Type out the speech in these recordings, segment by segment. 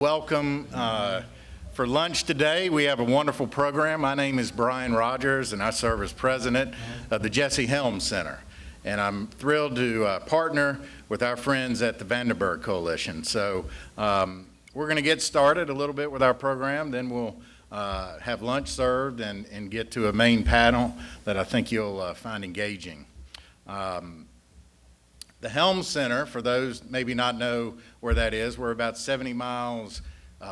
Welcome for lunch today. We have a wonderful program. My name is Brian Rogers, and I serve as president of the Jesse Helms Center. And I'm thrilled to partner with our friends at the Vandenberg Coalition. So we're going to get started a little bit with our program, then we'll have lunch served and get to a main panel that I think you'll find engaging. The Helms Center, for those maybe not know where that is, we're about 70 miles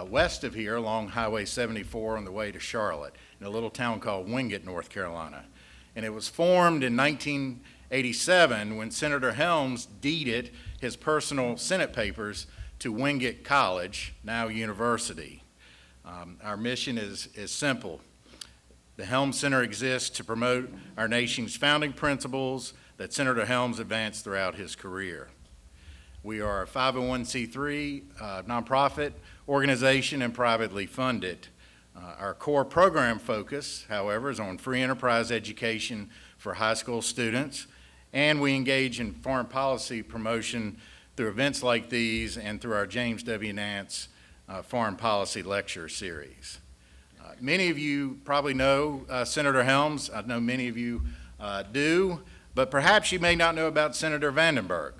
west of here along Highway 74 on the way to Charlotte in a little town called Wingate, North Carolina. And it was formed in 1987 when Senator Helms deeded his personal Senate papers to Wingate College, now university. Our mission is simple. The Helms Center exists to promote our nation's founding principles that Senator Helms advanced throughout his career. We are a 501c3 nonprofit organization and privately funded. Our core program focus, however, is on free enterprise education for high school students, and we engage in foreign policy promotion through events like these and through our James W. Nance Foreign Policy Lecture Series. Many of you probably know Senator Helms. I know many of you do. But perhaps you may not know about Senator Vandenberg.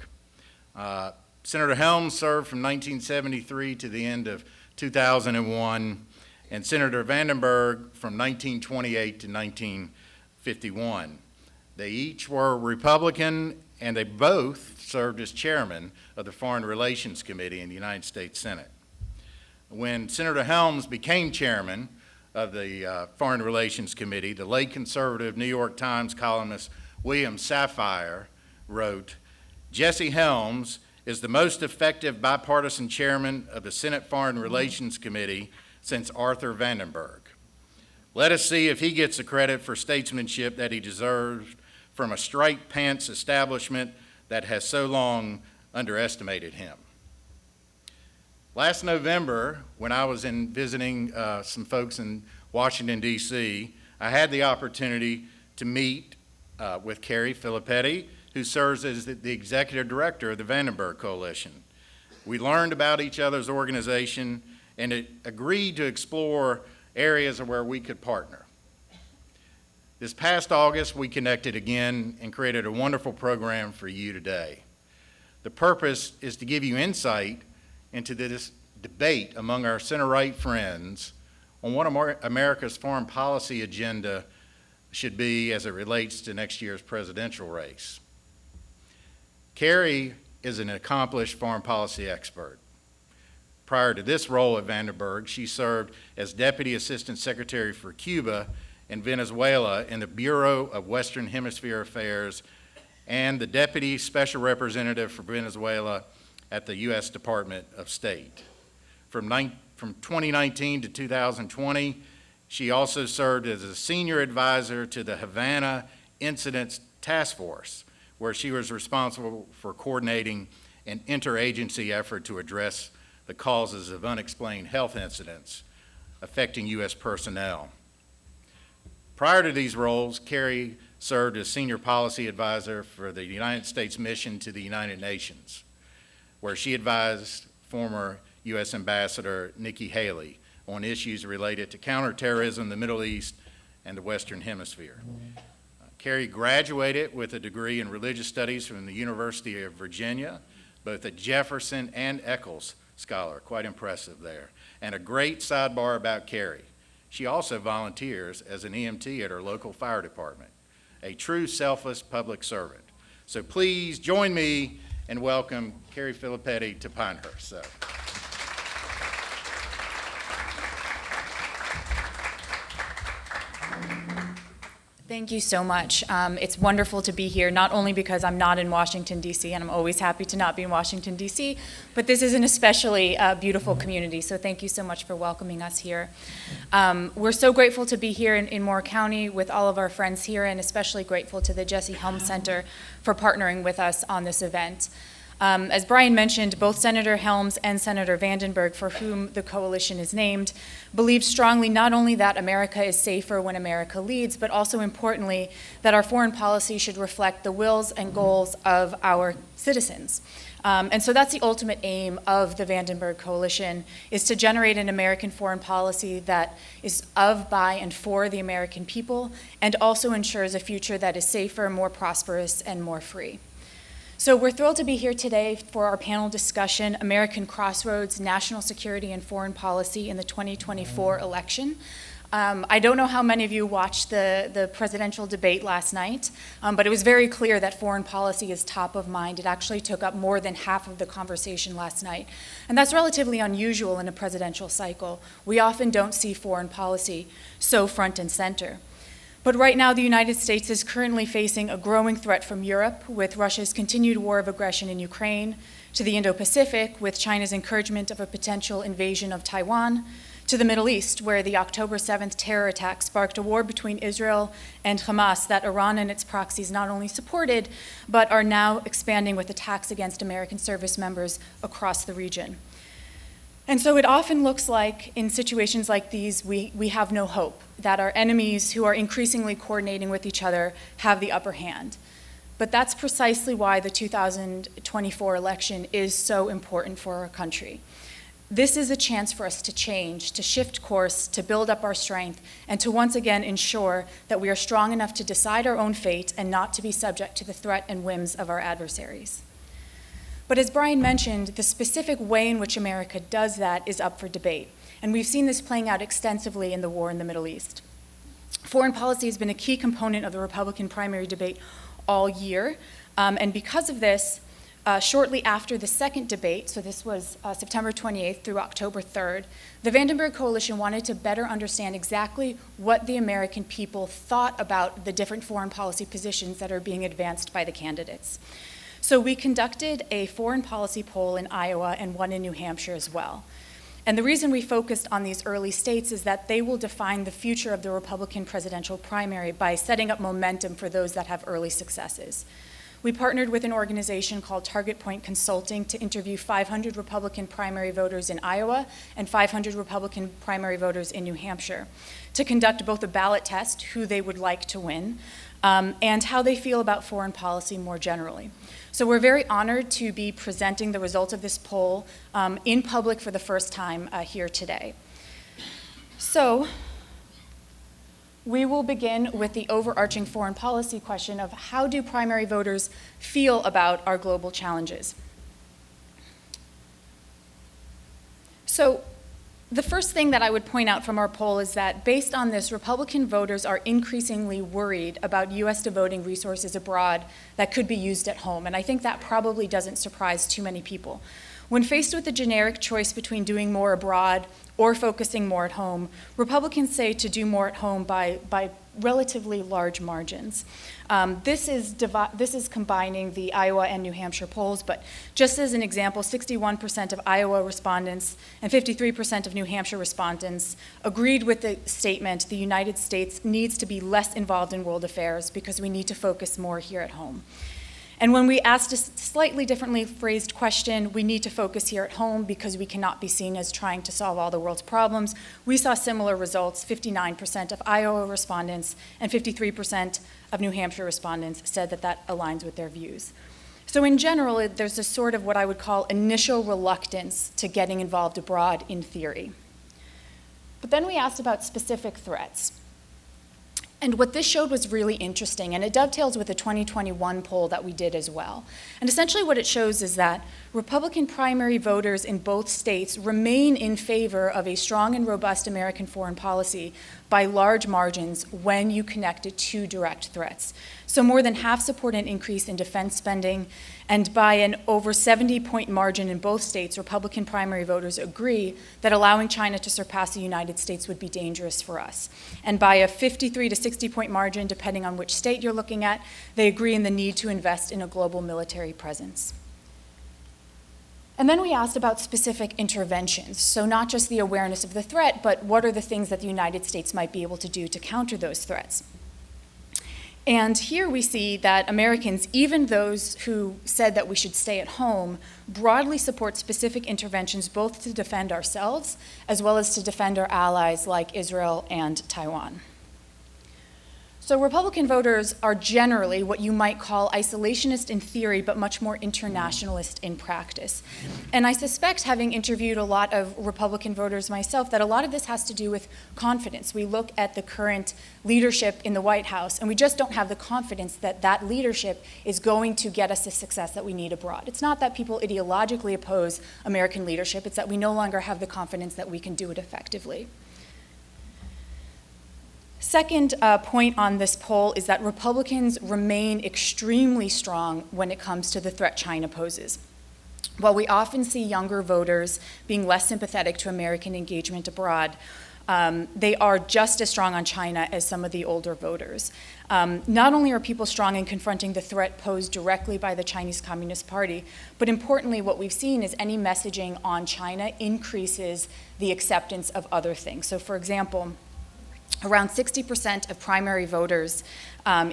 Senator Helms served from 1973 to the end of 2001, and Senator Vandenberg from 1928 to 1951. They each were Republican, and they both served as chairman of the Foreign Relations Committee in the United States Senate. When Senator Helms became chairman of the Foreign Relations Committee, the late conservative New York Times columnist William Safire wrote, "Jesse Helms is the most effective bipartisan chairman of the Senate Foreign Relations Committee since Arthur Vandenberg. Let us see if he gets the credit for statesmanship that he deserves from a striped pants establishment that has so long underestimated him." Last November, when I was visiting some folks in Washington, D.C., I had the opportunity to meet with Carrie Filipetti, who serves as the executive director of the Vandenberg Coalition. We learned about each other's organization and agreed to explore areas where we could partner. This past August, we connected again and created a wonderful program for you today. The purpose is to give you insight into this debate among our center-right friends on what America's foreign policy agenda should be as it relates to next year's presidential race. Carrie is an accomplished foreign policy expert. Prior to this role at Vandenberg, she served as Deputy Assistant Secretary for Cuba and Venezuela in the Bureau of Western Hemisphere Affairs and the Deputy Special Representative for Venezuela at the U.S. Department of State. From 2019 to 2020, she also served as a senior advisor to the Havana Incidents Task Force, where she was responsible for coordinating an interagency effort to address the causes of unexplained health incidents affecting U.S. personnel. Prior to these roles, Carrie served as senior policy advisor for the United States mission to the United Nations, where she advised former U.S. Ambassador Nikki Haley on issues related to counterterrorism, the Middle East, and the Western Hemisphere. Carrie graduated with a degree in religious studies from the University of Virginia, both a Jefferson and Eccles scholar, quite impressive there. And a great sidebar about Carrie, she also volunteers as an EMT at her local fire department, a true selfless public servant. So please join me and welcome Carrie Filipetti to Pinehurst. Thank you so much. It's wonderful to be here, not only because I'm not in Washington, D.C., and I'm always happy to not be in Washington, D.C., but this is an especially beautiful community, so thank you so much for welcoming us here. We're so grateful to be here in Moore County with all of our friends here, and especially grateful to the Jesse Helms Center for partnering with us on this event. As Brian mentioned, both Senator Helms and Senator Vandenberg, for whom the coalition is named, believe strongly not only that America is safer when America leads, but also importantly that our foreign policy should reflect the wills and goals of our citizens. And so that's the ultimate aim of the Vandenberg Coalition, is to generate an American foreign policy that is of, by, and for the American people, and also ensures a future that is safer, more prosperous, and more free. So we're thrilled to be here today for our panel discussion, American Crossroads, National Security and Foreign Policy in the 2024 election. I don't know how many of you watched the presidential debate last night, but it was very clear that foreign policy is top of mind. It actually took up more than half of the conversation last night. And that's relatively unusual in a presidential cycle. We often don't see foreign policy so front and center. But right now, the United States is currently facing a growing threat from Europe with Russia's continued war of aggression in Ukraine, to the Indo-Pacific with China's encouragement of a potential invasion of Taiwan, to the Middle East, where the October 7th terror attack sparked a war between Israel and Hamas that Iran and its proxies not only supported, but are now expanding with attacks against American service members across the region. And so it often looks like in situations like these, we have no hope, that our enemies who are increasingly coordinating with each other have the upper hand. But that's precisely why the 2024 election is so important for our country. This is a chance for us to change, to shift course, to build up our strength, and to once again ensure that we are strong enough to decide our own fate and not to be subject to the threat and whims of our adversaries. But as Brian mentioned, the specific way in which America does that is up for debate, and we've seen this playing out extensively in the war in the Middle East. Foreign policy has been a key component of the Republican primary debate all year, and because of this, shortly after the second debate, so this was September 28th through October 3rd, the Vandenberg Coalition wanted to better understand exactly what the American people thought about the different foreign policy positions that are being advanced by the candidates. So we conducted a foreign policy poll in Iowa and one in New Hampshire as well. And the reason we focused on these early states is that they will define the future of the Republican presidential primary by setting up momentum for those that have early successes. We partnered with an organization called Target Point Consulting to interview 500 Republican primary voters in Iowa and 500 Republican primary voters in New Hampshire to conduct both a ballot test, who they would like to win, and how they feel about foreign policy more generally. So we're very honored to be presenting the results of this poll in public for the first time here today. So we will begin with the overarching foreign policy question of how do primary voters feel about our global challenges? So the first thing that I would point out from our poll is that based on this, Republican voters are increasingly worried about U.S. devoting resources abroad that could be used at home, and I think that probably doesn't surprise too many people. When faced with the generic choice between doing more abroad or focusing more at home, Republicans say to do more at home by relatively large margins. This is combining the Iowa and New Hampshire polls, but just as an example, 61% of Iowa respondents and 53% of New Hampshire respondents agreed with the statement the United States needs to be less involved in world affairs because we need to focus more here at home. And when we asked a slightly differently phrased question, we need to focus here at home because we cannot be seen as trying to solve all the world's problems, we saw similar results. 59% of Iowa respondents and 53% of New Hampshire respondents said that that aligns with their views. So in general, there's a sort of what I would call initial reluctance to getting involved abroad in theory. But then we asked about specific threats. And what this showed was really interesting, and it dovetails with the 2021 poll that we did as well. And essentially what it shows is that Republican primary voters in both states remain in favor of a strong and robust American foreign policy by large margins when you connect it to direct threats. So more than half support an increase in defense spending, and by an over 70-point margin in both states, Republican primary voters agree that allowing China to surpass the United States would be dangerous for us. And by a 53 to 60-point margin, depending on which state you're looking at, they agree in the need to invest in a global military presence. And then we asked about specific interventions, so not just the awareness of the threat, but what are the things that the United States might be able to do to counter those threats. And here we see that Americans, even those who said that we should stay at home, broadly support specific interventions both to defend ourselves as well as to defend our allies like Israel and Taiwan. So Republican voters are generally what you might call isolationist in theory, but much more internationalist in practice. And I suspect, having interviewed a lot of Republican voters myself, that a lot of this has to do with confidence. We look at the current leadership in the White House, and we just don't have the confidence that that leadership is going to get us the success that we need abroad. It's not that people ideologically oppose American leadership, it's that we no longer have the confidence that we can do it effectively. Second point on this poll is that Republicans remain extremely strong when it comes to the threat China poses. While we often see younger voters being less sympathetic to American engagement abroad, they are just as strong on China as some of the older voters. Not only are people strong in confronting the threat posed directly by the Chinese Communist Party, but importantly, what we've seen is any messaging on China increases the acceptance of other things. So for example, around 60% of primary voters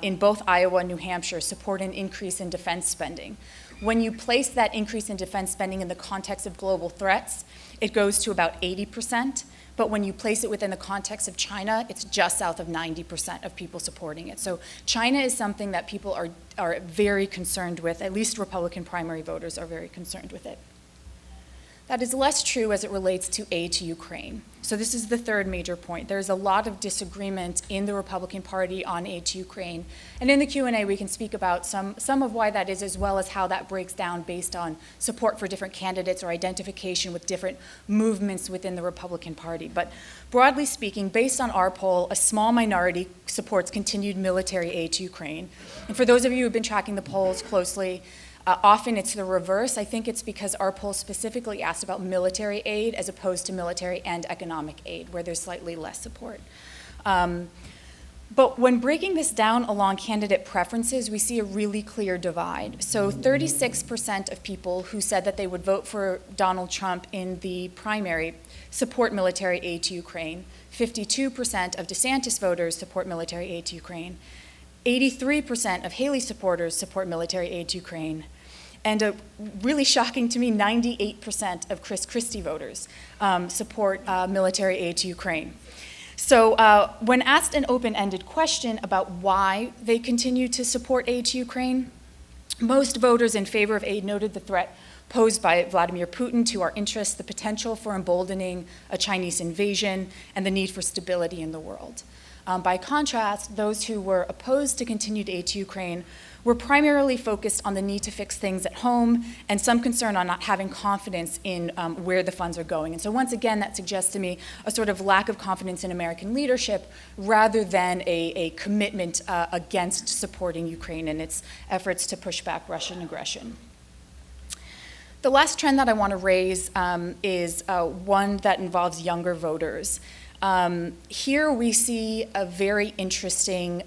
in both Iowa and New Hampshire support an increase in defense spending. When you place that increase in defense spending in the context of global threats, it goes to about 80%, but when you place it within the context of China, it's just south of 90% of people supporting it. So China is something that people are very concerned with, at least Republican primary voters are very concerned with it. That is less true as it relates to aid to Ukraine. So this is the third major point. There's a lot of disagreement in the Republican Party on aid to Ukraine. And in the Q&A, we can speak about some of why that is, as well as how that breaks down based on support for different candidates or identification with different movements within the Republican Party. But broadly speaking, based on our poll, a small minority supports continued military aid to Ukraine. And for those of you who have been tracking the polls closely, often it's the reverse. I think it's because our poll specifically asked about military aid as opposed to military and economic aid, where there's slightly less support. But when breaking this down along candidate preferences, we see a really clear divide. So 36% of people who said that they would vote for Donald Trump in the primary support military aid to Ukraine. 52% of DeSantis voters support military aid to Ukraine. 83% of Haley supporters support military aid to Ukraine. And really shocking to me, 98% of Chris Christie voters support military aid to Ukraine. So when asked an open-ended question about why they continue to support aid to Ukraine, most voters in favor of aid noted the threat posed by Vladimir Putin to our interests, the potential for emboldening a Chinese invasion, and the need for stability in the world. By contrast, those who were opposed to continued aid to Ukraine were primarily focused on the need to fix things at home and some concern on not having confidence in where the funds are going. And so once again, that suggests to me a sort of lack of confidence in American leadership rather than a commitment against supporting Ukraine in its efforts to push back Russian aggression. The last trend that I want to raise is one that involves younger voters. Here we see a very interesting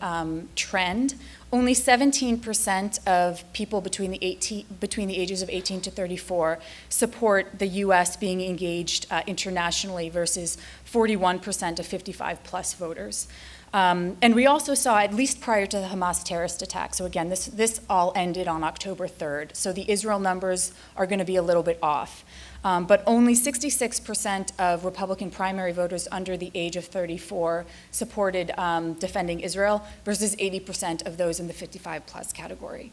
trend. Only 17% of people between the ages of 18 to 34 support the U.S. being engaged internationally versus 41% of 55-plus voters. And we also saw, at least prior to the Hamas terrorist attack, so again, this all ended on October 3rd, so the Israel numbers are going to be a little bit off. But only 66% of Republican primary voters under the age of 34 supported defending Israel versus 80% of those in the 55-plus category.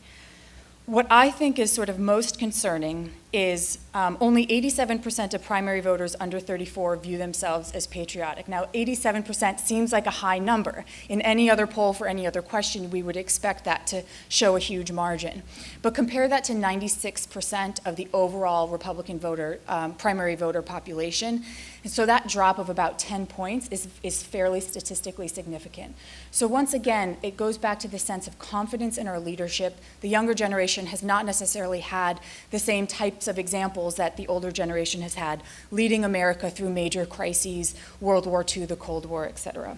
What I think is sort of most concerning is only 87% of primary voters under 34 view themselves as patriotic. Now, 87% seems like a high number. In any other poll for any other question, we would expect that to show a huge margin. But compare that to 96% of the overall Republican voter, primary voter population. And so that drop of about 10 points is fairly statistically significant. So once again, it goes back to the sense of confidence in our leadership. The younger generation has not necessarily had the same types of examples that the older generation has had, leading America through major crises, World War II, the Cold War, et cetera.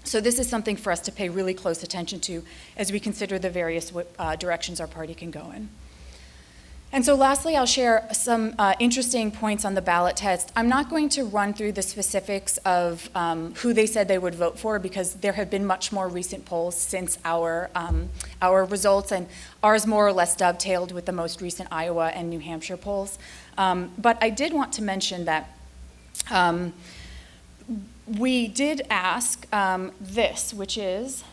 So this is something for us to pay really close attention to as we consider the various directions our party can go in. And so lastly, I'll share some interesting points on the ballot test. I'm not going to run through the specifics of who they said they would vote for, because there have been much more recent polls since our results, and ours more or less dovetailed with the most recent Iowa and New Hampshire polls. But I did want to mention that we did ask this, which is,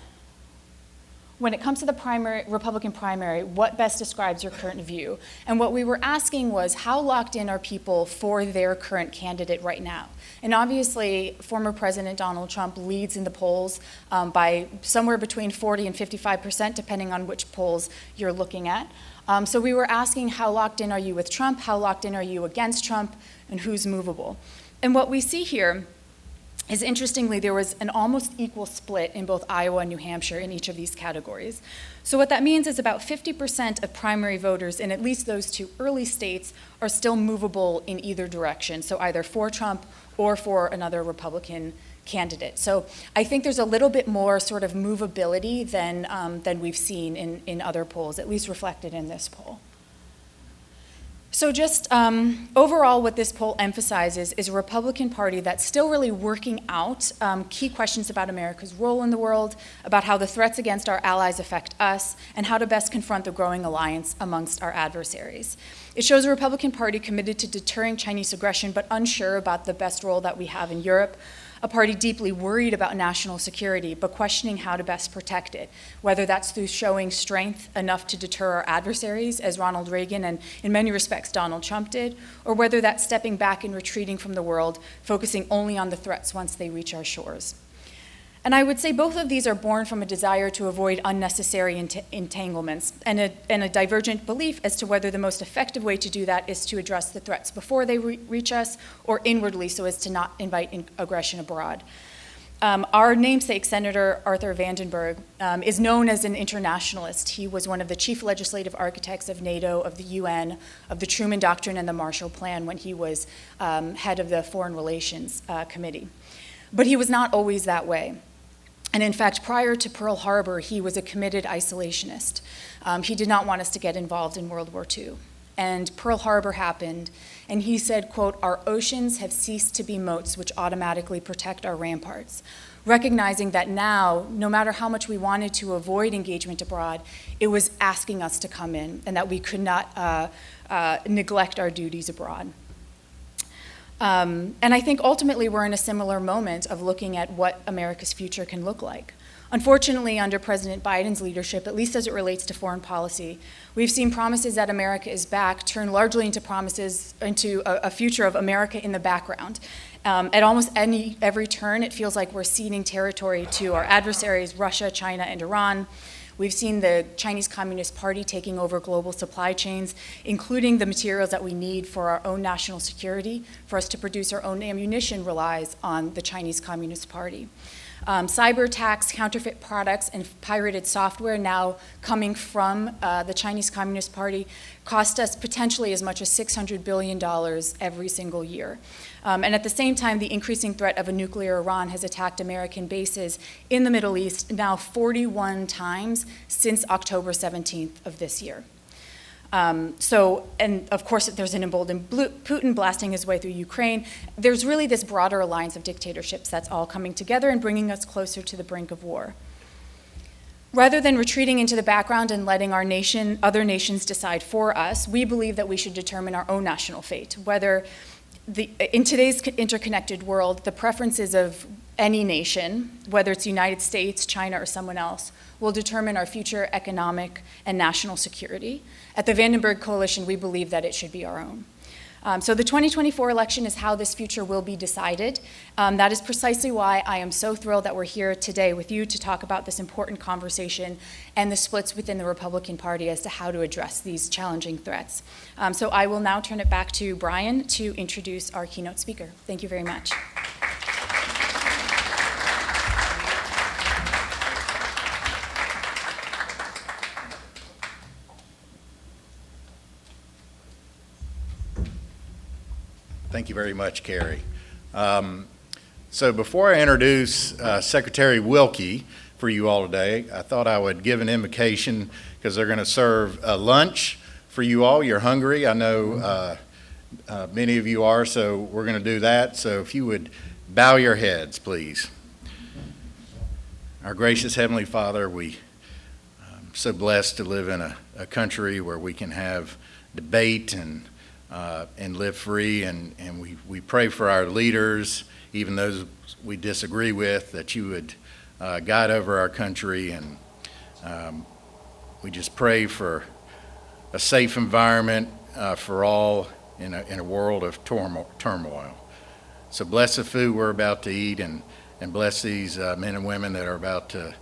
when it comes to the Republican primary, what best describes your current view? And what we were asking was, how locked in are people for their current candidate right now? And obviously, former President Donald Trump leads in the polls by somewhere between 40 and 55%, depending on which polls you're looking at. So we were asking, how locked in are you with Trump? How locked in are you against Trump? And who's movable? And what we see here is, interestingly, there was an almost equal split in both Iowa and New Hampshire in each of these categories. So what that means is about 50% of primary voters in at least those two early states are still movable in either direction, so either for Trump or for another Republican candidate. So I think there's a little bit more sort of movability than we've seen in other polls, at least reflected in this poll. So just overall, what this poll emphasizes is a Republican Party that's still really working out key questions about America's role in the world, about how the threats against our allies affect us, and how to best confront the growing alliance amongst our adversaries. It shows a Republican Party committed to deterring Chinese aggression, but unsure about the best role that we have in Europe. A party deeply worried about national security, but questioning how to best protect it, whether that's through showing strength enough to deter our adversaries, as Ronald Reagan and in many respects Donald Trump did, or whether that's stepping back and retreating from the world, focusing only on the threats once they reach our shores. And I would say both of these are born from a desire to avoid unnecessary entanglements and a divergent belief as to whether the most effective way to do that is to address the threats before they reach us, or inwardly, so as to not invite aggression abroad. Our namesake, Senator Arthur Vandenberg, is known as an internationalist. He was one of the chief legislative architects of NATO, of the UN, of the Truman Doctrine and the Marshall Plan when he was head of the Foreign Relations Committee. But he was not always that way. And in fact, prior to Pearl Harbor, he was a committed isolationist. He did not want us to get involved in World War II. And Pearl Harbor happened, and he said, quote, "Our oceans have ceased to be moats which automatically protect our ramparts," recognizing that now, no matter how much we wanted to avoid engagement abroad, it was asking us to come in, and that we could not neglect our duties abroad. And I think ultimately we're in a similar moment of looking at what America's future can look like. Unfortunately, under President Biden's leadership, at least as it relates to foreign policy, we've seen promises that America is back turn largely into promises into a future of America in the background. At almost every turn, it feels like we're ceding territory to our adversaries, Russia, China, and Iran. We've seen the Chinese Communist Party taking over global supply chains, including the materials that we need for our own national security. For us to produce our own ammunition relies on the Chinese Communist Party. Cyber attacks, counterfeit products, and pirated software now coming from the Chinese Communist Party cost us potentially as much as $600 billion every single year. And at the same time, the increasing threat of a nuclear Iran has attacked American bases in the Middle East now 41 times since October 17th of this year. And of course, there's an emboldened Putin blasting his way through Ukraine. There's really this broader alliance of dictatorships that's all coming together and bringing us closer to the brink of war. Rather than retreating into the background and letting our nation, other nations decide for us, we believe that we should determine our own national fate. Whether in today's interconnected world, the preferences of any nation, whether it's the United States, China, or someone else, will determine our future economic and national security. At the Vandenberg Coalition, we believe that it should be our own. So the 2024 election is how this future will be decided. That is precisely why I am so thrilled that we're here today with you to talk about this important conversation and the splits within the Republican Party as to how to address these challenging threats. So I will now turn it back to Brian to introduce our keynote speaker. Thank you very much. Thank you very much, Carrie. So before I introduce Secretary Wilkie for you all today, I thought I would give an invocation because they're going to serve a lunch for you all. You're hungry. I know many of you are, so we're going to do that. So if you would bow your heads, please. Our gracious Heavenly Father, we so blessed to live in a country where we can have debate and live free, and we pray for our leaders, even those we disagree with, that you would guide over our country, and we just pray for a safe environment for all in a world of turmoil. So bless the food we're about to eat, and bless these men and women that are about to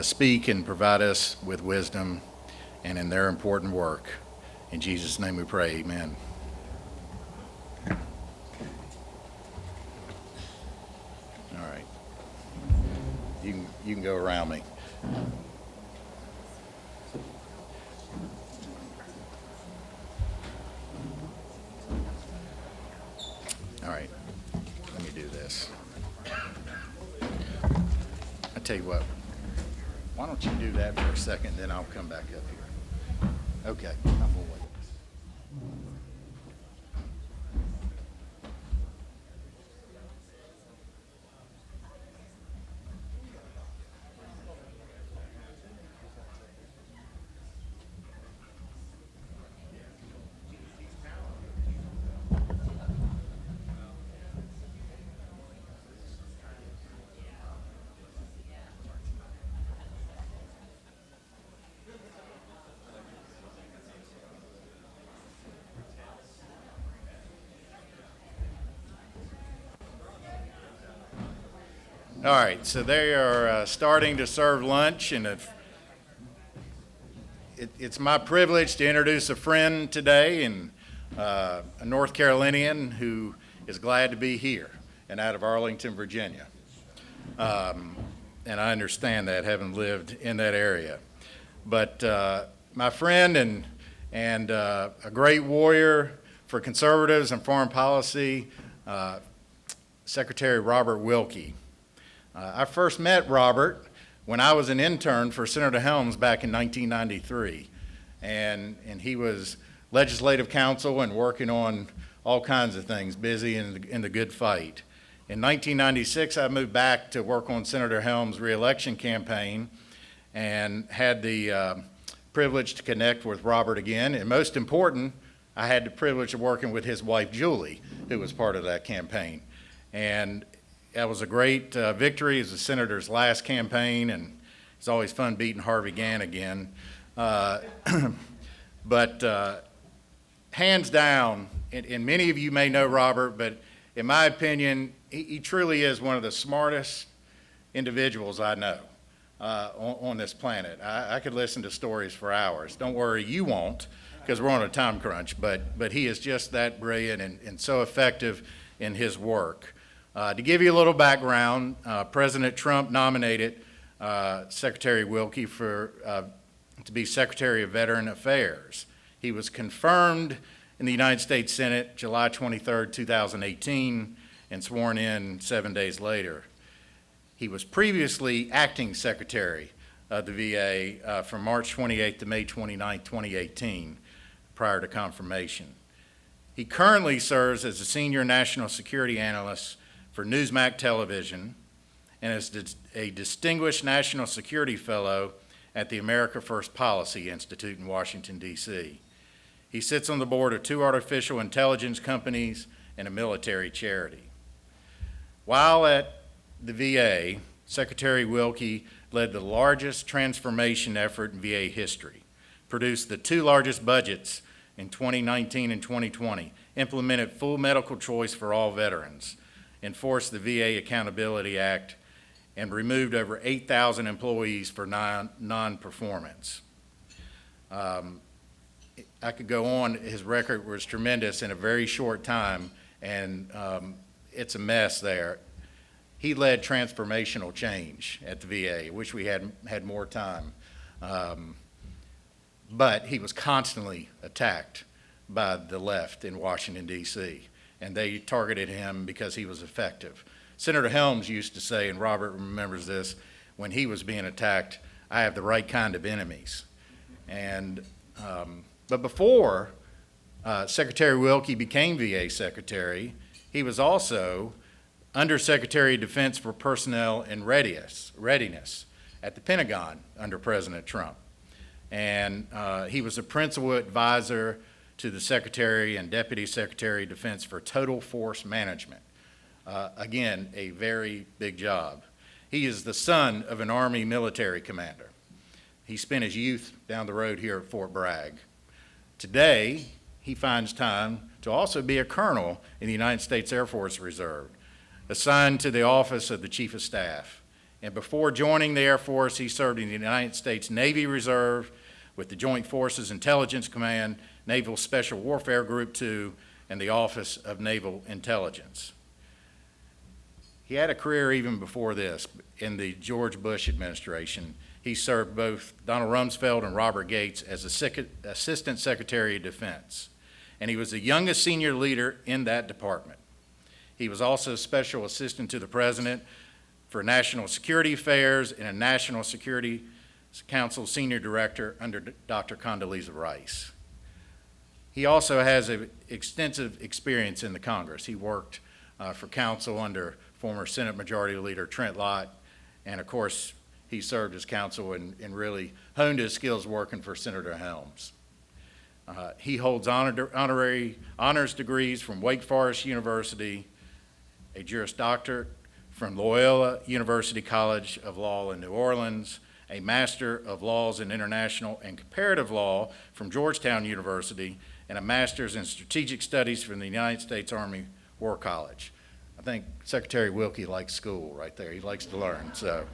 speak, and provide us with wisdom and in their important work. In Jesus' name we pray, amen. All right. You can go around me. All right. Let me do this. I tell you what. Why don't you do that for a second, then I'll come back up here. Okay, I'm gonna wait. All right, so they are starting to serve lunch, and it's my privilege to introduce a friend today, and a North Carolinian who is glad to be here and out of Arlington, Virginia. And I understand that, having lived in that area. But my friend and a great warrior for conservatives and foreign policy, Secretary Robert Wilkie. I first met Robert when I was an intern for Senator Helms back in 1993, and he was legislative counsel and working on all kinds of things, busy in the good fight. In 1996, I moved back to work on Senator Helms' reelection campaign, and had the privilege to connect with Robert again, and most important, I had the privilege of working with his wife, Julie, who was part of that campaign. And that was a great victory. It was the senator's last campaign, and it's always fun beating Harvey Gann again. But hands down, and many of you may know Robert, but in my opinion, he truly is one of the smartest individuals I know on this planet. I could listen to stories for hours. Don't worry, you won't, because we're on a time crunch, but he is just that brilliant and so effective in his work. To give you a little background, President Trump nominated Secretary Wilkie to be Secretary of Veteran Affairs. He was confirmed in the United States Senate July 23, 2018, and sworn in 7 days later. He was previously acting Secretary of the VA from March 28 to May 29, 2018, prior to confirmation. He currently serves as a Senior National Security Analyst for Newsmax Television, and is a Distinguished National Security Fellow at the America First Policy Institute in Washington, D.C. He sits on the board of 2 artificial intelligence companies and a military charity. While at the VA, Secretary Wilkie led the largest transformation effort in VA history, produced the 2 largest budgets in 2019 and 2020, implemented full medical choice for all veterans, enforced the VA Accountability Act, and removed over 8,000 employees for non-performance. I could go on. His record was tremendous in a very short time, and it's a mess there. He led transformational change at the VA. I wish we had more time. But he was constantly attacked by the left in Washington, D.C., and they targeted him because he was effective. Senator Helms used to say, and Robert remembers this, when he was being attacked, I have the right kind of enemies. And But before Secretary Wilkie became VA Secretary, he was also Undersecretary of Defense for Personnel and Readiness at the Pentagon under President Trump. And he was a principal advisor to the Secretary and Deputy Secretary of Defense for Total Force Management. Again, a very big job. He is the son of an Army military commander. He spent his youth down the road here at Fort Bragg. Today, he finds time to also be a colonel in the United States Air Force Reserve, assigned to the office of the Chief of Staff. And before joining the Air Force, he served in the United States Navy Reserve with the Joint Forces Intelligence Command, Naval Special Warfare Group 2, and the Office of Naval Intelligence. He had a career even before this. In the George Bush administration, he served both Donald Rumsfeld and Robert Gates as Assistant Secretary of Defense, and he was the youngest senior leader in that department. He was also Special Assistant to the President for National Security Affairs and a National Security Council Senior Director under Dr. Condoleezza Rice. He also has extensive experience in the Congress. He worked for counsel under former Senate Majority Leader Trent Lott, and of course, he served as counsel and really honed his skills working for Senator Helms. He holds honors degrees from Wake Forest University, a Juris Doctorate from Loyola University College of Law in New Orleans, a Master of Laws in International and Comparative Law from Georgetown University, and a Master's in Strategic Studies from the United States Army War College. I think Secretary Wilkie likes school right there. He likes to learn. So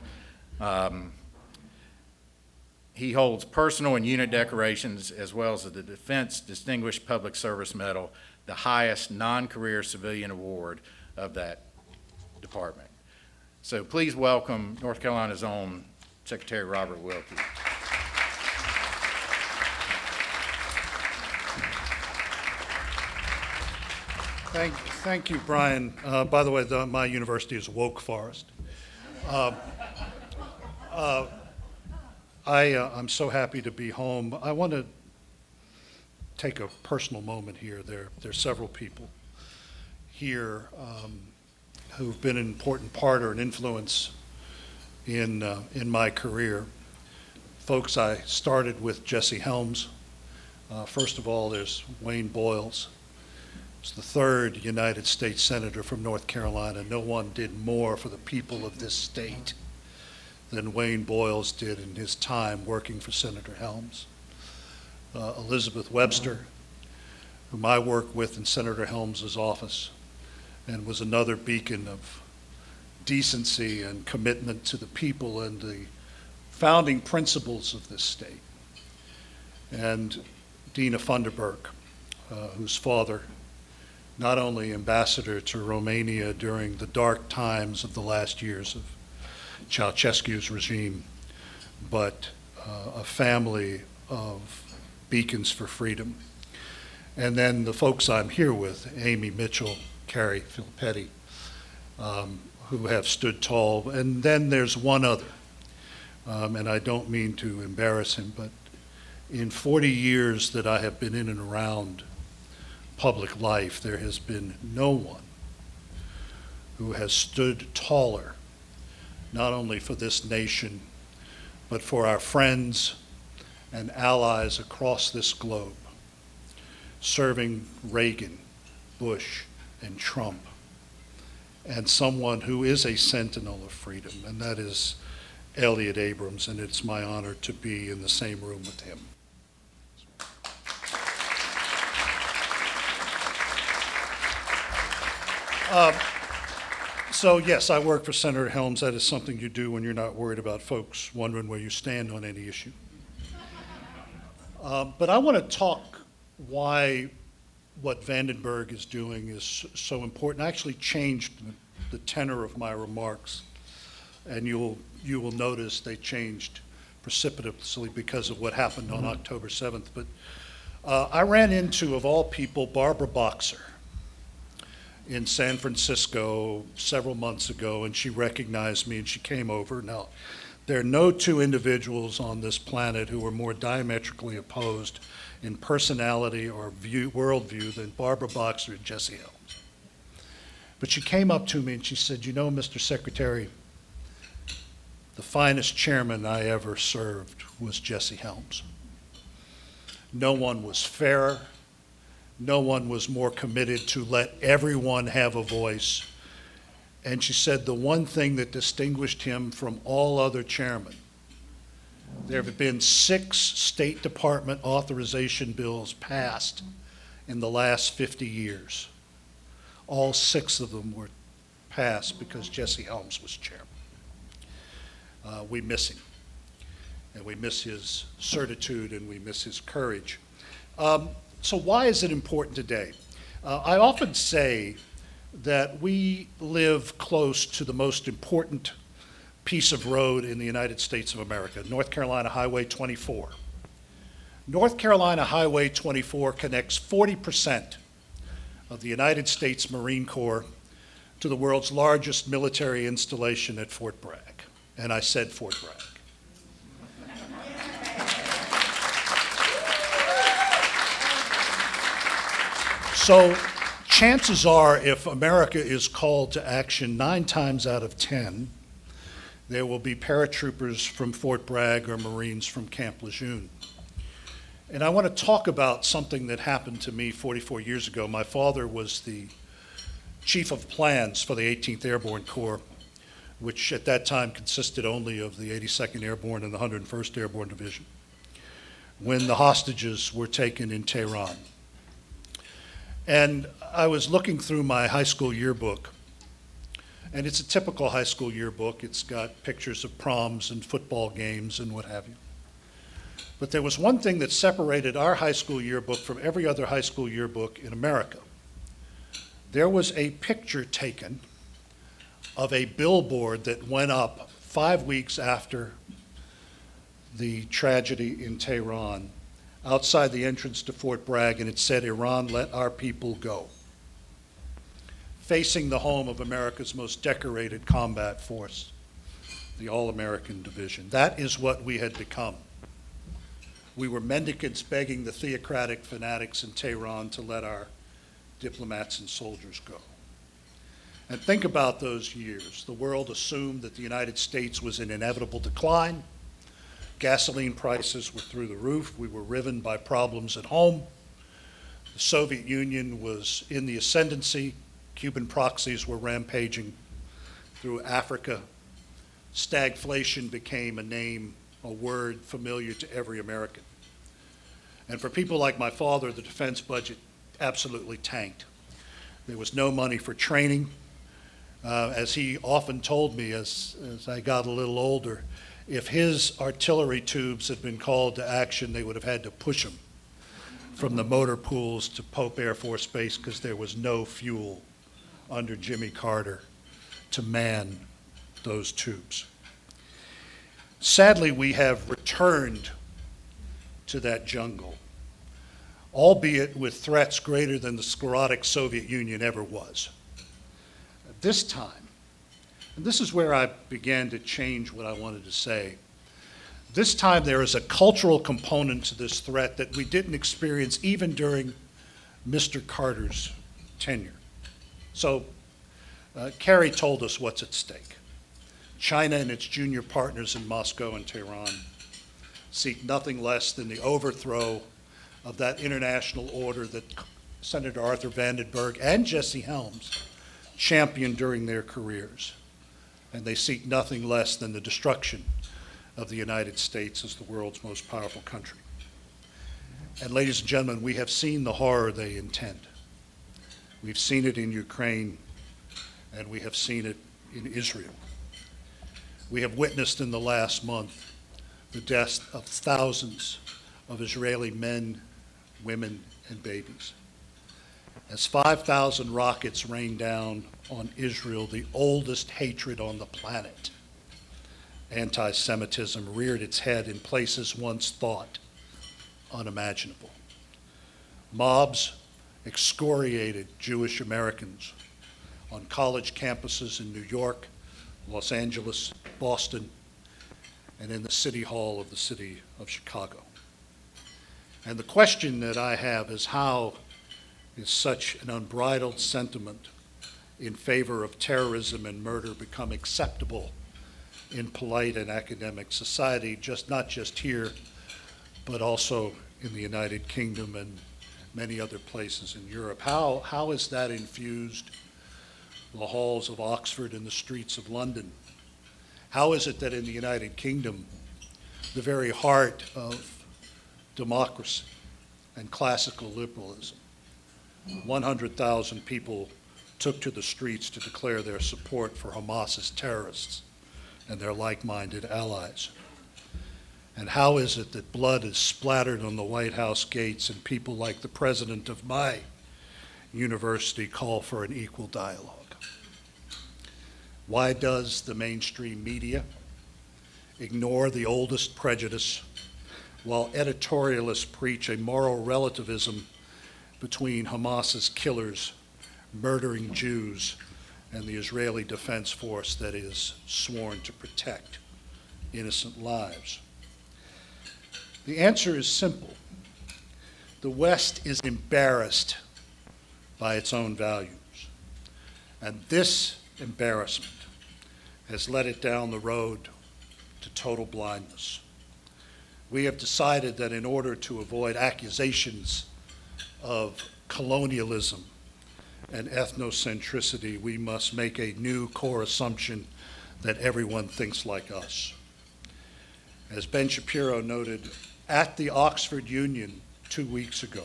he holds personal and unit decorations as well as the Defense Distinguished Public Service Medal, the highest non-career civilian award of that department. So please welcome North Carolina's own Secretary Robert Wilkie. Thank you, Brian. By the way, my university is Woke Forest. I'm so happy to be home. I want to take a personal moment here. There's several people here who've been an important part or an influence in my career. Folks, I started with Jesse Helms. First of all, there's Wayne Boyles. He's the third United States Senator from North Carolina. No one did more for the people of this state than Wayne Boyles did in his time working for Senator Helms. Elizabeth Webster, whom I worked with in Senator Helms's office, and was another beacon of decency and commitment to the people and the founding principles of this state. And Dina Vandenberg, whose father, not only ambassador to Romania during the dark times of the last years of Ceausescu's regime, but a family of beacons for freedom. And then the folks I'm here with, Amy Mitchell, Carrie Filipetti, who have stood tall. And then there's one other, and I don't mean to embarrass him, but in 40 years that I have been in and around public life, there has been no one who has stood taller, not only for this nation, but for our friends and allies across this globe, serving Reagan, Bush, and Trump, and someone who is a sentinel of freedom, and that is Elliott Abrams, and it's my honor to be in the same room with him. So yes, I work for Senator Helms. That is something you do when you're not worried about folks wondering where you stand on any issue. But I want to talk why what Vandenberg is doing is so important. I actually changed the tenor of my remarks, and you will notice they changed precipitously because of what happened on October 7th. But I ran into, of all people, Barbara Boxer in San Francisco several months ago, and she recognized me and she came over. Now, there are no two individuals on this planet who are more diametrically opposed in personality or worldview than Barbara Boxer and Jesse Helms. But she came up to me and she said, "You know, Mr. Secretary, the finest chairman I ever served was Jesse Helms. No one was fairer. No one was more committed to let everyone have a voice." And she said the one thing that distinguished him from all other chairmen, there have been 6 State Department authorization bills passed in the last 50 years. All 6 of them were passed because Jesse Helms was chairman. We miss him, and we miss his certitude, and we miss his courage. So why is it important today? I often say that we live close to the most important piece of road in the United States of America, North Carolina Highway 24. North Carolina Highway 24 connects 40% of the United States Marine Corps to the world's largest military installation at Fort Bragg. And I said Fort Bragg. So chances are, if America is called to action 9 times out of 10, there will be paratroopers from Fort Bragg or Marines from Camp Lejeune. And I want to talk about something that happened to me 44 years ago. My father was the chief of plans for the 18th Airborne Corps, which at that time consisted only of the 82nd Airborne and the 101st Airborne Division, when the hostages were taken in Tehran. And I was looking through my high school yearbook, and it's a typical high school yearbook. It's got pictures of proms and football games and what have you. But there was one thing that separated our high school yearbook from every other high school yearbook in America. There was a picture taken of a billboard that went up 5 weeks after the tragedy in Tehran, outside the entrance to Fort Bragg, and it said, "Iran, let our people go," facing the home of America's most decorated combat force, the All-American Division. That is what we had become. We were mendicants begging the theocratic fanatics in Tehran to let our diplomats and soldiers go. And think about those years. The world assumed that the United States was in inevitable decline. Gasoline prices were through the roof. We were riven by problems at home. The Soviet Union was in the ascendancy. Cuban proxies were rampaging through Africa. Stagflation became a name, a word familiar to every American. And for people like my father, the defense budget absolutely tanked. There was no money for training. As he often told me as I got a little older, if his artillery tubes had been called to action, they would have had to push them from the motor pools to Pope Air Force Base because there was no fuel under Jimmy Carter to man those tubes. Sadly, we have returned to that jungle, albeit with threats greater than the sclerotic Soviet Union ever was. This time, and this is where I began to change what I wanted to say, this time there is a cultural component to this threat that we didn't experience even during Mr. Carter's tenure. So Carrie told us what's at stake. China and its junior partners in Moscow and Tehran seek nothing less than the overthrow of that international order that Senator Arthur Vandenberg and Jesse Helms championed during their careers. And they seek nothing less than the destruction of the United States as the world's most powerful country. And ladies and gentlemen, we have seen the horror they intend. We've seen it in Ukraine, and we have seen it in Israel. We have witnessed in the last month the deaths of thousands of Israeli men, women, and babies. As 5,000 rockets rained down on Israel, the oldest hatred on the planet, anti-Semitism, reared its head in places once thought unimaginable. Mobs excoriated Jewish Americans on college campuses in New York, Los Angeles, Boston, and in the City Hall of the city of Chicago. And the question that I have is, how is such an unbridled sentiment in favor of terrorism and murder become acceptable in polite and academic society, not just here, but also in the United Kingdom and many other places in Europe? How has that infused the halls of Oxford and the streets of London? How is it that in the United Kingdom, the very heart of democracy and classical liberalism, 100,000 people took to the streets to declare their support for Hamas's terrorists and their like-minded allies? And how is it that blood is splattered on the White House gates and people like the president of my university call for an equal dialogue? Why does the mainstream media ignore the oldest prejudice while editorialists preach a moral relativism between Hamas's killers murdering Jews and the Israeli Defense Force that is sworn to protect innocent lives? The answer is simple. The West is embarrassed by its own values, and this embarrassment has led it down the road to total blindness. We have decided that in order to avoid accusations of colonialism and ethnocentricity, we must make a new core assumption that everyone thinks like us. As Ben Shapiro noted at the Oxford Union 2 weeks ago,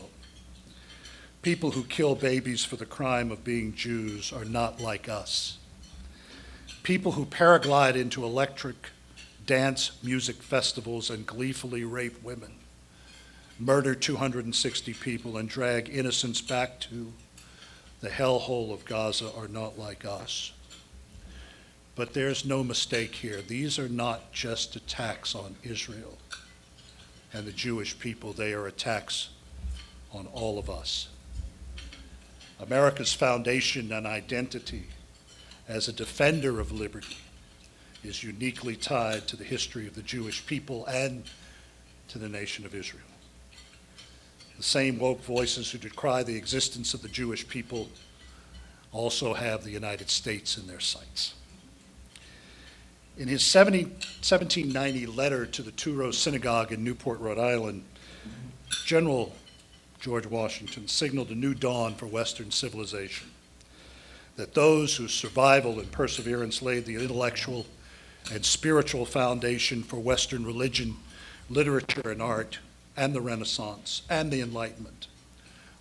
people who kill babies for the crime of being Jews are not like us. People who paraglide into electric dance music festivals and gleefully rape women, murder 260 people, and drag innocents back to the hellhole of Gaza are not like us. But there's no mistake here. These are not just attacks on Israel and the Jewish people. They are attacks on all of us. America's foundation and identity as a defender of liberty is uniquely tied to the history of the Jewish people and to the nation of Israel. The same woke voices who decry the existence of the Jewish people also have the United States in their sights. In his 1790 letter to the Two-Row Synagogue in Newport, Rhode Island, General George Washington signaled a new dawn for Western civilization, that those whose survival and perseverance laid the intellectual and spiritual foundation for Western religion, literature, and art, and the Renaissance, and the Enlightenment,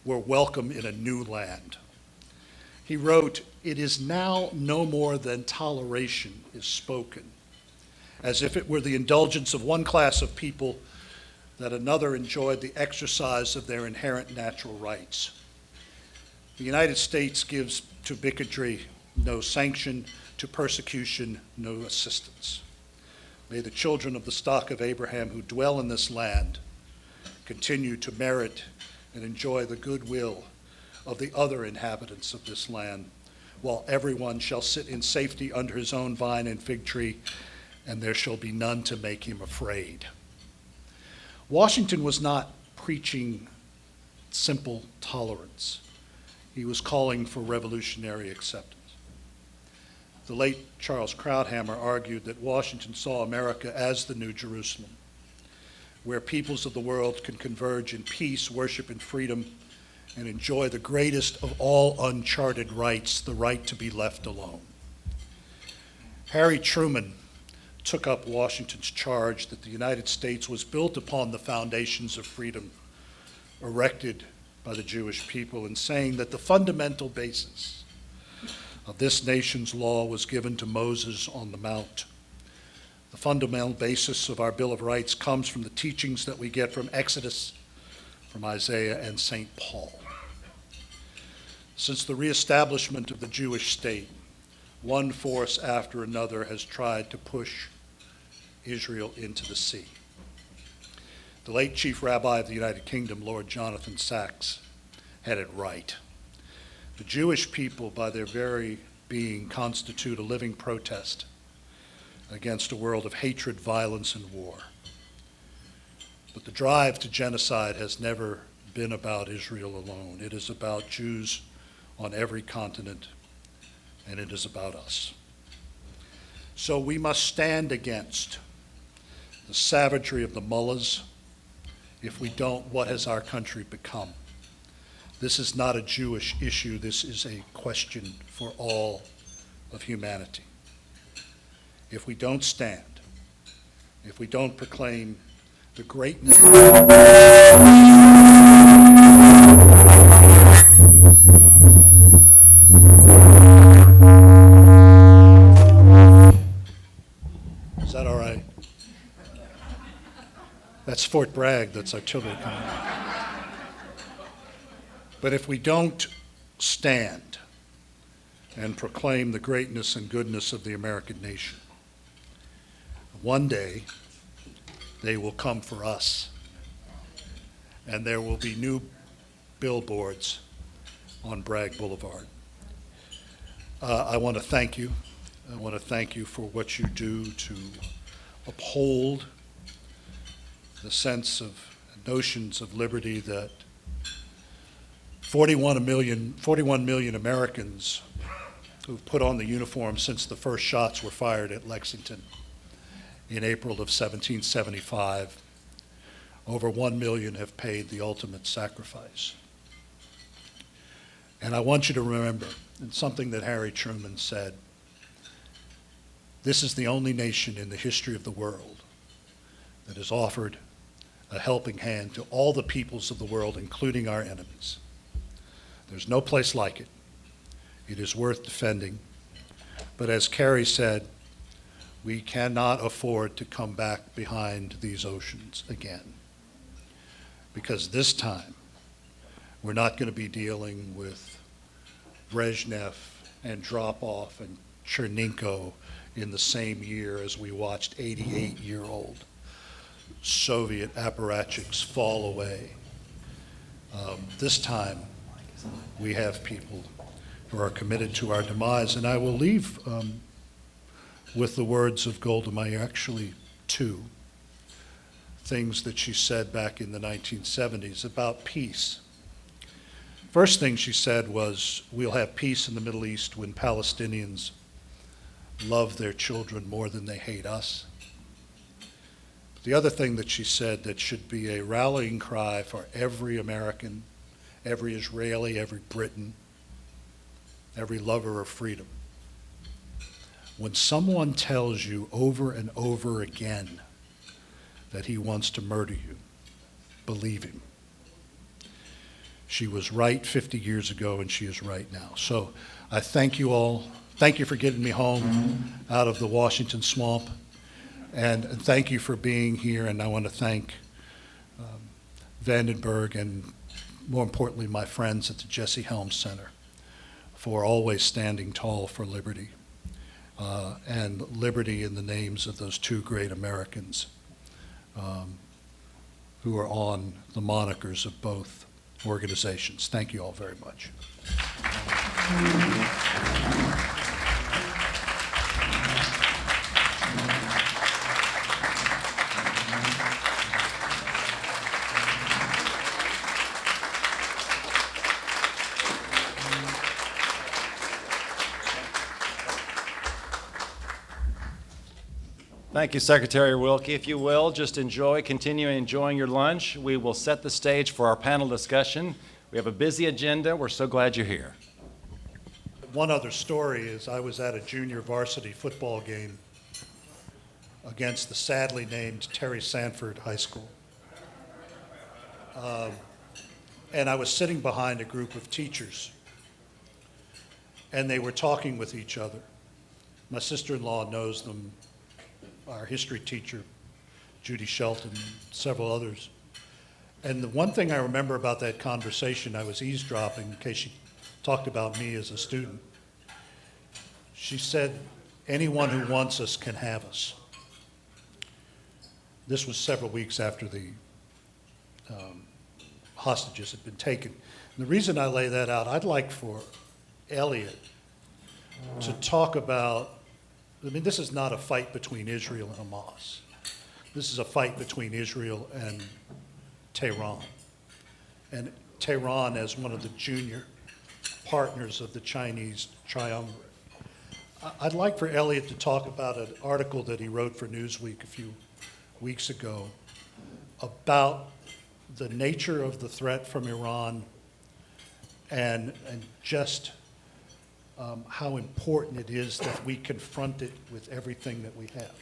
were welcome in a new land. He wrote, "It is now no more than toleration is spoken, as if it were the indulgence of one class of people that another enjoyed the exercise of their inherent natural rights. The United States gives to bigotry no sanction, to persecution no assistance. May the children of the stock of Abraham who dwell in this land continue to merit and enjoy the goodwill of the other inhabitants of this land, while everyone shall sit in safety under his own vine and fig tree, and there shall be none to make him afraid." Washington was not preaching simple tolerance. He was calling for revolutionary acceptance. The late Charles Krauthammer argued that Washington saw America as the New Jerusalem, where peoples of the world can converge in peace, worship, and freedom, and enjoy the greatest of all uncharted rights, the right to be left alone. Harry Truman took up Washington's charge that the United States was built upon the foundations of freedom erected by the Jewish people, in saying that the fundamental basis of this nation's law was given to Moses on the Mount. The fundamental basis of our Bill of Rights comes from the teachings that we get from Exodus, from Isaiah, and St. Paul. Since the reestablishment of the Jewish state, one force after another has tried to push Israel into the sea. The late Chief Rabbi of the United Kingdom, Lord Jonathan Sacks, had it right. The Jewish people, by their very being, constitute a living protest against a world of hatred, violence, and war. But the drive to genocide has never been about Israel alone. It is about Jews on every continent, and it is about us. So we must stand against the savagery of the mullahs. If we don't, what has our country become? This is not a Jewish issue. This is a question for all of humanity. If we don't stand, if we don't proclaim the greatness Is that all right? That's Fort Bragg, that's artillery coming. But if we don't stand and proclaim the greatness and goodness of the American nation, one day they will come for us, and there will be new billboards on Bragg Boulevard. I want to thank you. I want to thank you for what you do to uphold the sense of notions of liberty that 41 million Americans who've put on the uniform since the first shots were fired at Lexington in April of 1775. Over 1 million have paid the ultimate sacrifice. And I want you to remember, and something that Harry Truman said, this is the only nation in the history of the world that has offered a helping hand to all the peoples of the world, including our enemies. There's no place like it. It is worth defending. But as Carrie said, we cannot afford to come back behind these oceans again. Because this time, we're not going to be dealing with Brezhnev and Drop-Off and Chernenko in the same year as we watched 88-year-old Soviet apparatchiks fall away. This time, we have people who are committed to our demise. And I will leave with the words of Golda Meir, actually two things that she said back in the 1970s about peace. First thing she said was, we'll have peace in the Middle East when Palestinians love their children more than they hate us. The other thing that she said that should be a rallying cry for every American, every Israeli, every Briton, every lover of freedom. When someone tells you over and over again that he wants to murder you, believe him. She was right 50 years ago, and she is right now. So I thank you all. Thank you for getting me home out of the Washington swamp. And thank you for being here. And I want to thank Vandenberg and, more importantly, my friends at the Jesse Helms Center for always standing tall for liberty. And liberty in the names of those two great Americans who are on the monikers of both organizations. Thank you all very much. Thank you, Secretary Wilkie. If you will, just continue enjoying your lunch. We will set the stage for our panel discussion. We have a busy agenda. We're so glad you're here. One other story is I was at a junior varsity football game against the sadly named Terry Sanford High School. And I was sitting behind a group of teachers, and they were talking with each other. My sister-in-law knows them, our history teacher, Judy Shelton, and several others. And the one thing I remember about that conversation, I was eavesdropping in case she talked about me as a student. She said, anyone who wants us can have us. This was several weeks after the hostages had been taken. And the reason I lay that out, I'd like for Elliott to talk about, I mean, this is not a fight between Israel and Hamas. this is a fight between Israel and Tehran. And Tehran as one of the junior partners of the Chinese triumvirate. I'd like for Elliott to talk about an article that he wrote for Newsweek a few weeks ago about the nature of the threat from Iran and just how important it is that we confront it with everything that we have.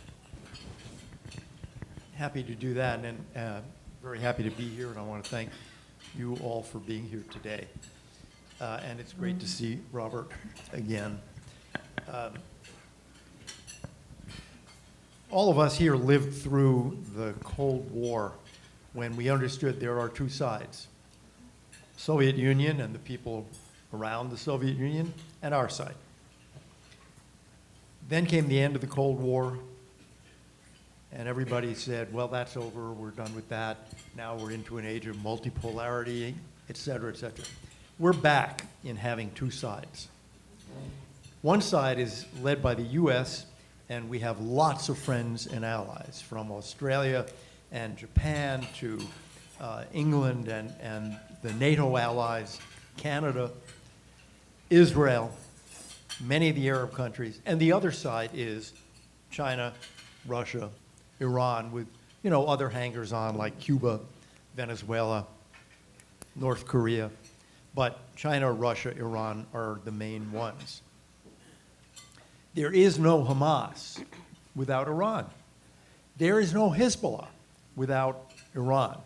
Happy to do that, and very happy to be here, and I want to thank you all for being here today. And it's great to see Robert again. All of us here lived through the Cold War when we understood there are two sides: Soviet Union and the people around the Soviet Union, and our side. Then came the end of the Cold War, and everybody said, well, that's over, we're done with that. Now we're into an age of multipolarity, et cetera, et cetera. We're back in having two sides. One side is led by the US, and we have lots of friends and allies, from Australia and Japan to England and the NATO allies, Canada, Israel, many of the Arab countries. And the other side is China, Russia, Iran, with other hangers-on like Cuba, Venezuela, North Korea. But China, Russia, Iran are the main ones. There is no Hamas without Iran. There is no Hezbollah without Iran.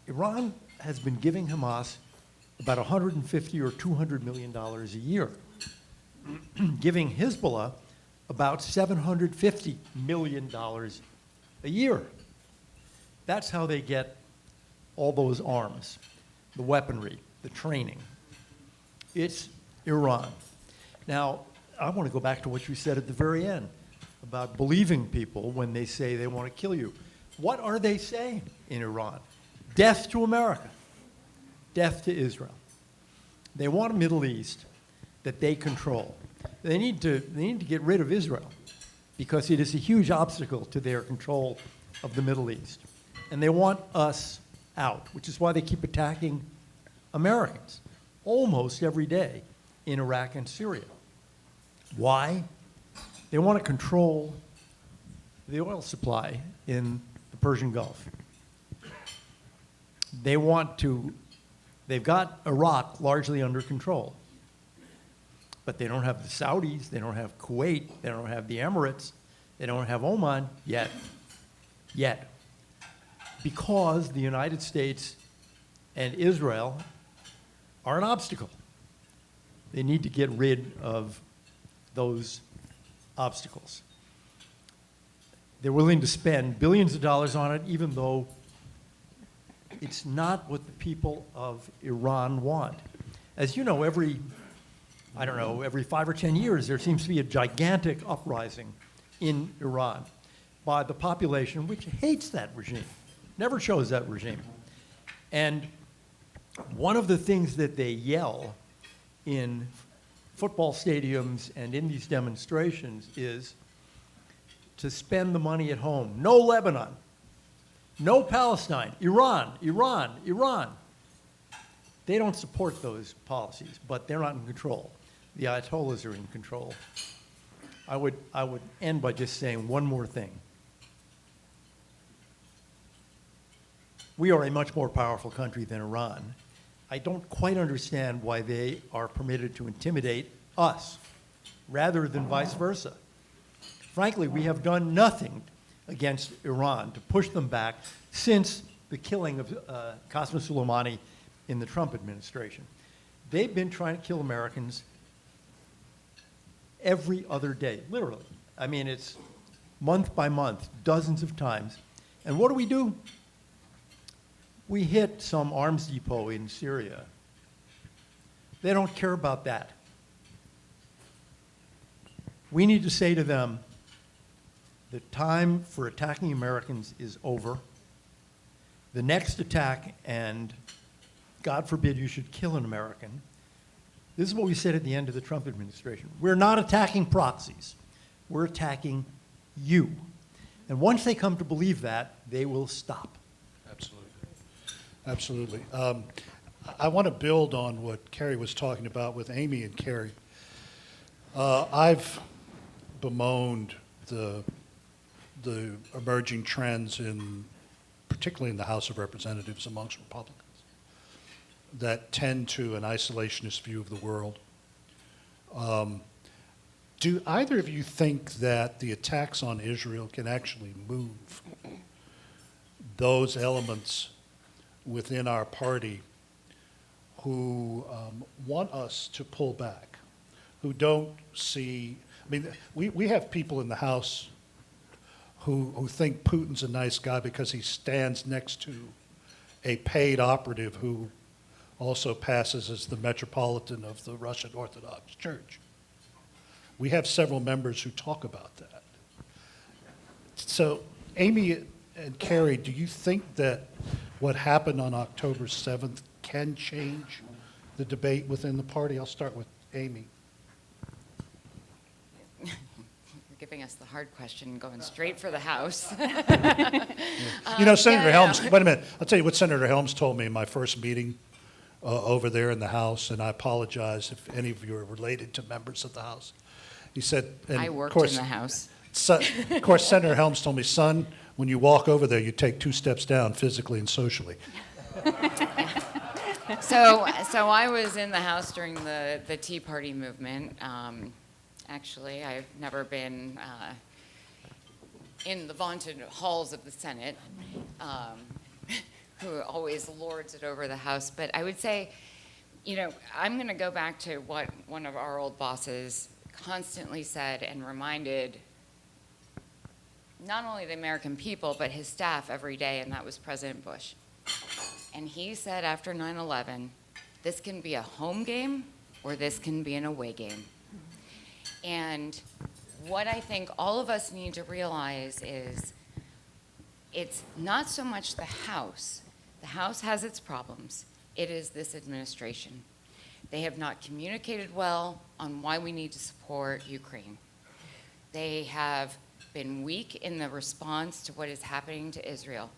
Iran has been giving Hamas about $150 or $200 million a year, giving Hezbollah about $750 million a year. That's how they get all those arms, the weaponry, the training. It's Iran. Now, I want to go back to what you said at the very end about believing people when they say they want to kill you. What are they saying in Iran? Death to America. Death to Israel. They want a Middle East that they control. They need to get rid of Israel because it is a huge obstacle to their control of the Middle East. And they want us out, which is why they keep attacking Americans almost every day in Iraq and Syria. Why? They want to control the oil supply in the Persian Gulf. They've got Iraq largely under control. But they don't have the Saudis, they don't have Kuwait, they don't have the Emirates, they don't have Oman yet. Because the United States and Israel are an obstacle. They need to get rid of those obstacles. They're willing to spend billions of dollars on it, even though it's not what the people of Iran want. As you know, every 5 or 10 years, there seems to be a gigantic uprising in Iran by the population, which hates that regime, never chose that regime. And one of the things that they yell in football stadiums and in these demonstrations is to spend the money at home. No Lebanon, no Palestine, Iran, Iran, Iran. They don't support those policies, but they're not in control. The Ayatollahs are in control. I would end by just saying one more thing. We are a much more powerful country than Iran. I don't quite understand why they are permitted to intimidate us rather than vice versa. Frankly, we have done nothing against Iran to push them back since the killing of Qasem Soleimani in the Trump administration. They've been trying to kill Americans every other day, literally. I mean, it's month by month, dozens of times. And what do? We hit some arms depot in Syria. They don't care about that. We need to say to them, the time for attacking Americans is over. The next attack, and God forbid you should kill an American. This is what we said at the end of the Trump administration. We're not attacking proxies. We're attacking you. And once they come to believe that, they will stop. Absolutely. Absolutely. I want to build on what Carrie was talking about with Amy and Carrie. I've bemoaned the emerging trends particularly in the House of Representatives amongst Republicans that tend to an isolationist view of the world. Do either of you think that the attacks on Israel can actually move those elements within our party who want us to pull back, who don't see, I mean, we have people in the House who think Putin's a nice guy because he stands next to a paid operative who also passes as the Metropolitan of the Russian Orthodox Church. We have several members who talk about that. So, Amy and Carrie, do you think that what happened on October 7th can change the debate within the party? I'll start with Amy. You're giving us the hard question, going straight for the House. You know, Senator yeah, Helms, yeah. wait a minute. I'll tell you what Senator Helms told me in my first meeting over there in the House, and I apologize if any of you are related to members of the House. He said, and I of worked course, in the House. Of course, Senator Helms told me, son, when you walk over there, you take 2 steps down physically and socially. So I was in the House during the Tea Party movement. Actually, I've never been in the vaunted halls of the Senate, who always lords it over the House. But I would say, you know, I'm going to go back to what one of our old bosses constantly said and reminded not only the American people, but his staff every day, and that was President Bush. And he said after 9/11, this can be a home game or this can be an away game. And what I think all of us need to realize is it's not so much the House. The House has its problems. It is this administration. They have not communicated well on why we need to support Ukraine. They have been weak in the response to what is happening to Israel.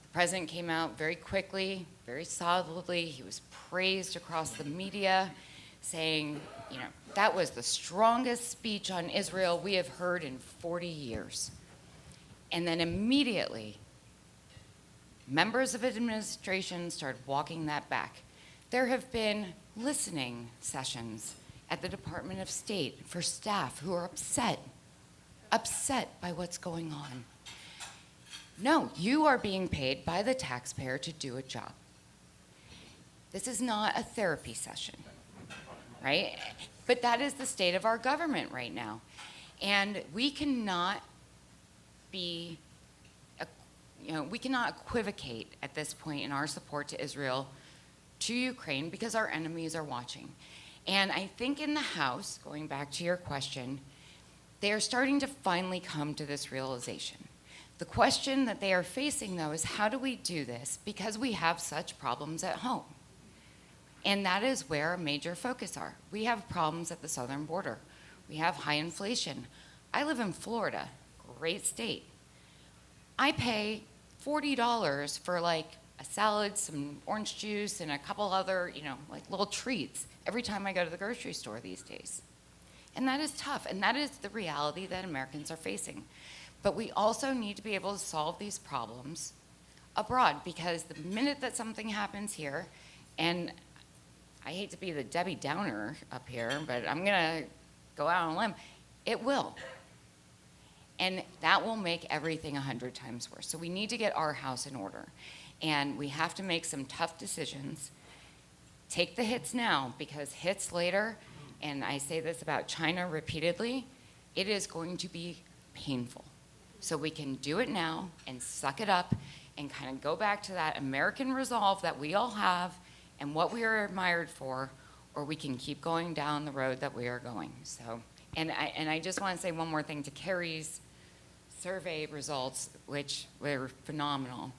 The president came out very quickly, very solidly. He was praised across the media, saying, you know, that was the strongest speech on Israel we have heard in 40 years. And then immediately, members of administration started walking that back. There have been listening sessions at the Department of State for staff who are upset by what's going on. No, you are being paid by the taxpayer to do a job. This is not a therapy session, right? But that is the state of our government right now. And we cannot we cannot equivocate at this point in our support to Israel, to Ukraine, because our enemies are watching. And I think in the House, going back to your question, they are starting to finally come to this realization. The question that they are facing, though, is how do we do this because we have such problems at home? And that is where a major focus are. We have problems at the southern border. We have high inflation. I live in Florida, great state. I pay $40 for like a salad, some orange juice, and a couple other, like little treats every time I go to the grocery store these days. And that is tough, and that is the reality that Americans are facing. But we also need to be able to solve these problems abroad, because the minute that something happens here, and I hate to be the Debbie Downer up here, but I'm gonna go out on a limb, it will. And that will make everything 100 times worse. So we need to get our house in order. And we have to make some tough decisions. Take the hits now, because hits later, and I say this about China repeatedly, it is going to be painful. So we can do it now and suck it up and kind of go back to that American resolve that we all have and what we are admired for, or we can keep going down the road that we are going. So, and I just want to say one more thing to Carrie's survey results, which were phenomenal.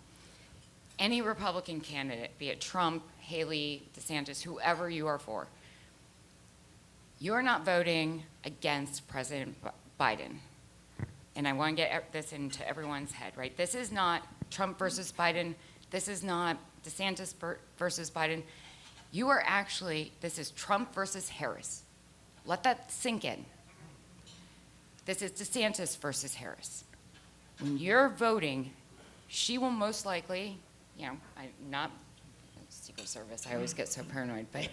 Any Republican candidate, be it Trump, Haley, DeSantis, whoever you are for, you're not voting against President Biden. and I want to get this into everyone's head, right? This is not Trump versus Biden. This is not DeSantis versus Biden. You are actually, this is Trump versus Harris. Let that sink in. This is DeSantis versus Harris. When you're voting, she will most likely, you know, I'm not Secret Service, I always get so paranoid, but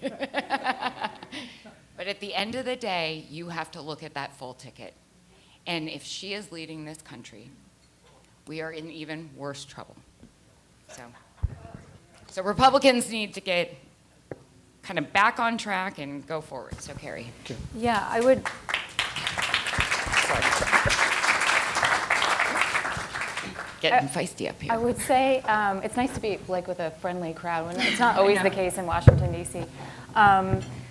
but at the end of the day, you have to look at that full ticket. And if she is leading this country, we are in even worse trouble. So Republicans need to get kind of back on track and go forward. So Carrie. Yeah, I would. Getting feisty up here. I would say it's nice to be like with a friendly crowd when it's not always the case in Washington, D.C.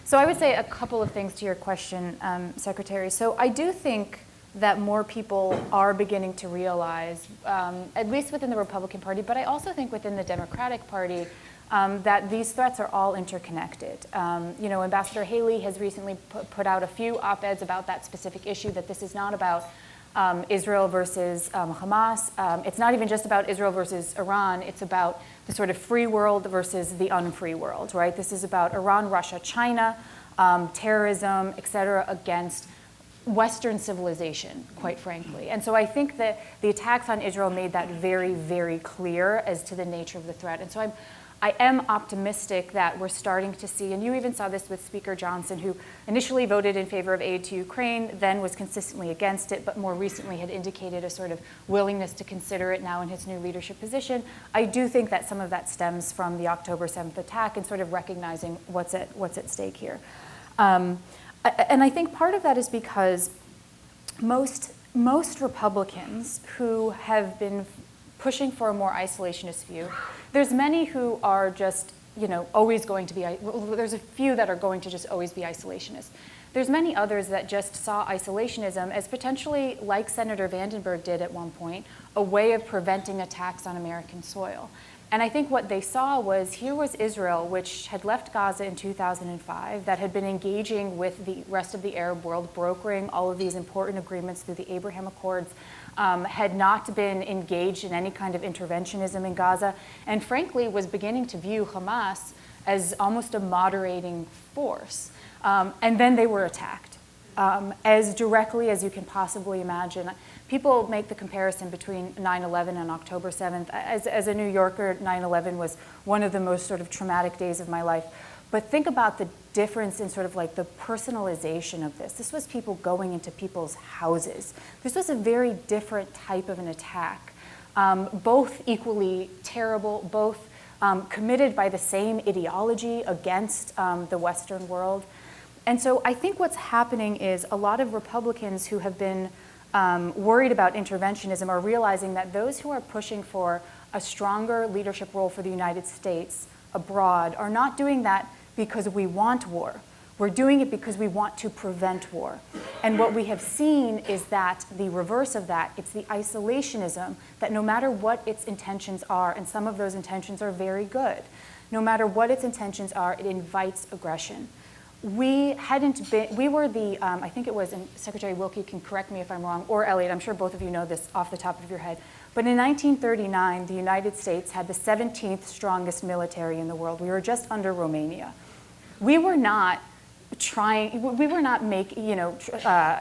So I would say a couple of things to your question, Secretary. So I do think that more people are beginning to realize, at least within the Republican Party, but I also think within the Democratic Party, that these threats are all interconnected. You know, Ambassador Haley has recently put out a few op-eds about that specific issue, that this is not about Israel versus Hamas. It's not even just about Israel versus Iran. It's about the sort of free world versus the unfree world, right? This is about Iran, Russia, China, terrorism, et cetera, against Western civilization, quite frankly. And so I think that the attacks on Israel made that very, very clear as to the nature of the threat. And so I am optimistic that we're starting to see, and you even saw this with Speaker Johnson, who initially voted in favor of aid to Ukraine, then was consistently against it, but more recently had indicated a sort of willingness to consider it now in his new leadership position. I do think that some of that stems from the October 7th attack and sort of recognizing what's at stake here. And I think part of that is because most Republicans who have been pushing for a more isolationist view, there's many who are just, you know, always going to be, well, there's a few that are going to just always be isolationist. There's many others that just saw isolationism as potentially, like Senator Vandenberg did at one point, a way of preventing attacks on American soil. And I think what they saw was, here was Israel, which had left Gaza in 2005, that had been engaging with the rest of the Arab world, brokering all of these important agreements through the Abraham Accords, had not been engaged in any kind of interventionism in Gaza, and frankly was beginning to view Hamas as almost a moderating force. And then they were attacked as directly as you can possibly imagine. People make the comparison between 9/11 and October 7th. As a New Yorker, 9/11 was one of the most sort of traumatic days of my life. But think about the difference in sort of like the personalization of this. This was people going into people's houses. This was a very different type of an attack, both equally terrible, both committed by the same ideology against the Western world. And so I think what's happening is a lot of Republicans who have been worried about interventionism are realizing that those who are pushing for a stronger leadership role for the United States abroad are not doing that because we want war. We're doing it because we want to prevent war. And what we have seen is that the reverse of that, it's the isolationism that no matter what its intentions are, and some of those intentions are very good, no matter what its intentions are, it invites aggression. We were the, I think it was, and Secretary Wilkie can correct me if I'm wrong, or Elliott, I'm sure both of you know this off the top of your head, but in 1939, the United States had the 17th strongest military in the world. We were just under Romania. We were not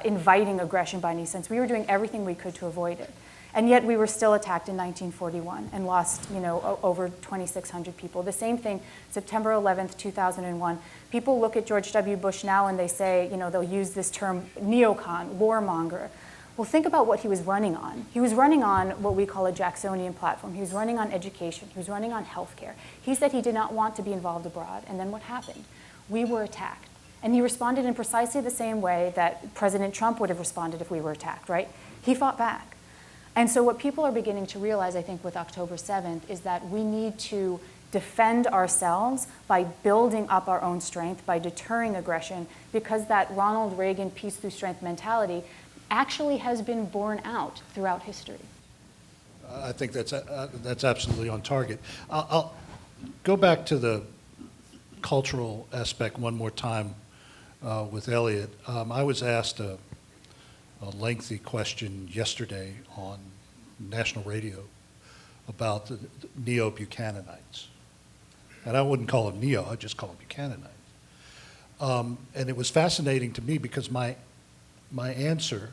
inviting aggression by any sense. We were doing everything we could to avoid it. And yet we were still attacked in 1941 and lost, over 2,600 people. The same thing, September 11th, 2001. People look at George W. Bush now and they say, they'll use this term neocon, warmonger. Well, think about what he was running on. He was running on what we call a Jacksonian platform. He was running on education. He was running on healthcare. He said he did not want to be involved abroad. And then what happened? We were attacked. And he responded in precisely the same way that President Trump would have responded if we were attacked, right? He fought back. And so what people are beginning to realize, I think, with October 7th is that we need to defend ourselves by building up our own strength, by deterring aggression, because that Ronald Reagan peace through strength mentality actually has been borne out throughout history. I think that's absolutely on target. I'll go back to the cultural aspect one more time with Elliott. I was asked a lengthy question yesterday on national radio about the neo-Buchananites. And I wouldn't call them neo, I'd just call them Buchananites. And it was fascinating to me because my answer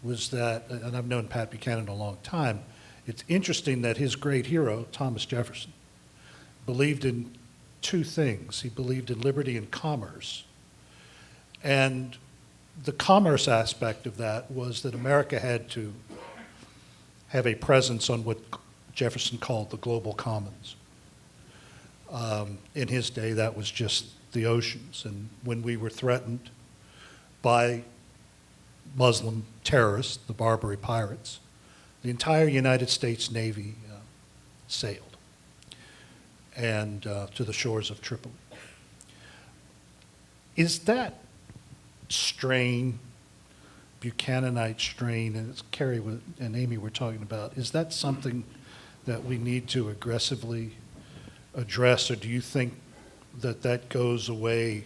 was that, and I've known Pat Buchanan a long time, it's interesting that his great hero, Thomas Jefferson, believed in two things. He believed in liberty and commerce. And the commerce aspect of that was that America had to have a presence on what Jefferson called the global commons. In his day, that was just the oceans. And when we were threatened by Muslim terrorists, the Barbary pirates, the entire United States Navy sailed and to the shores of Tripoli. Is that strain, Buchananite strain, and as Carrie and Amy were talking about, is that something that we need to aggressively address, or do you think that that goes away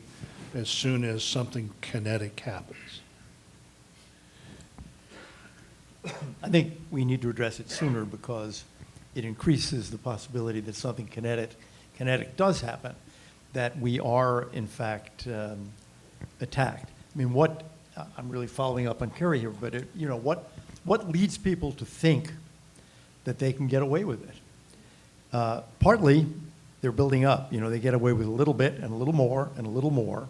as soon as something kinetic happens? I think we need to address it sooner because it increases the possibility that something kinetic does happen, that we are, in fact, attacked. I mean, I'm really following up on Carrie here, but what leads people to think that they can get away with it? Partly, they're building up. They get away with a little bit and a little more and a little more,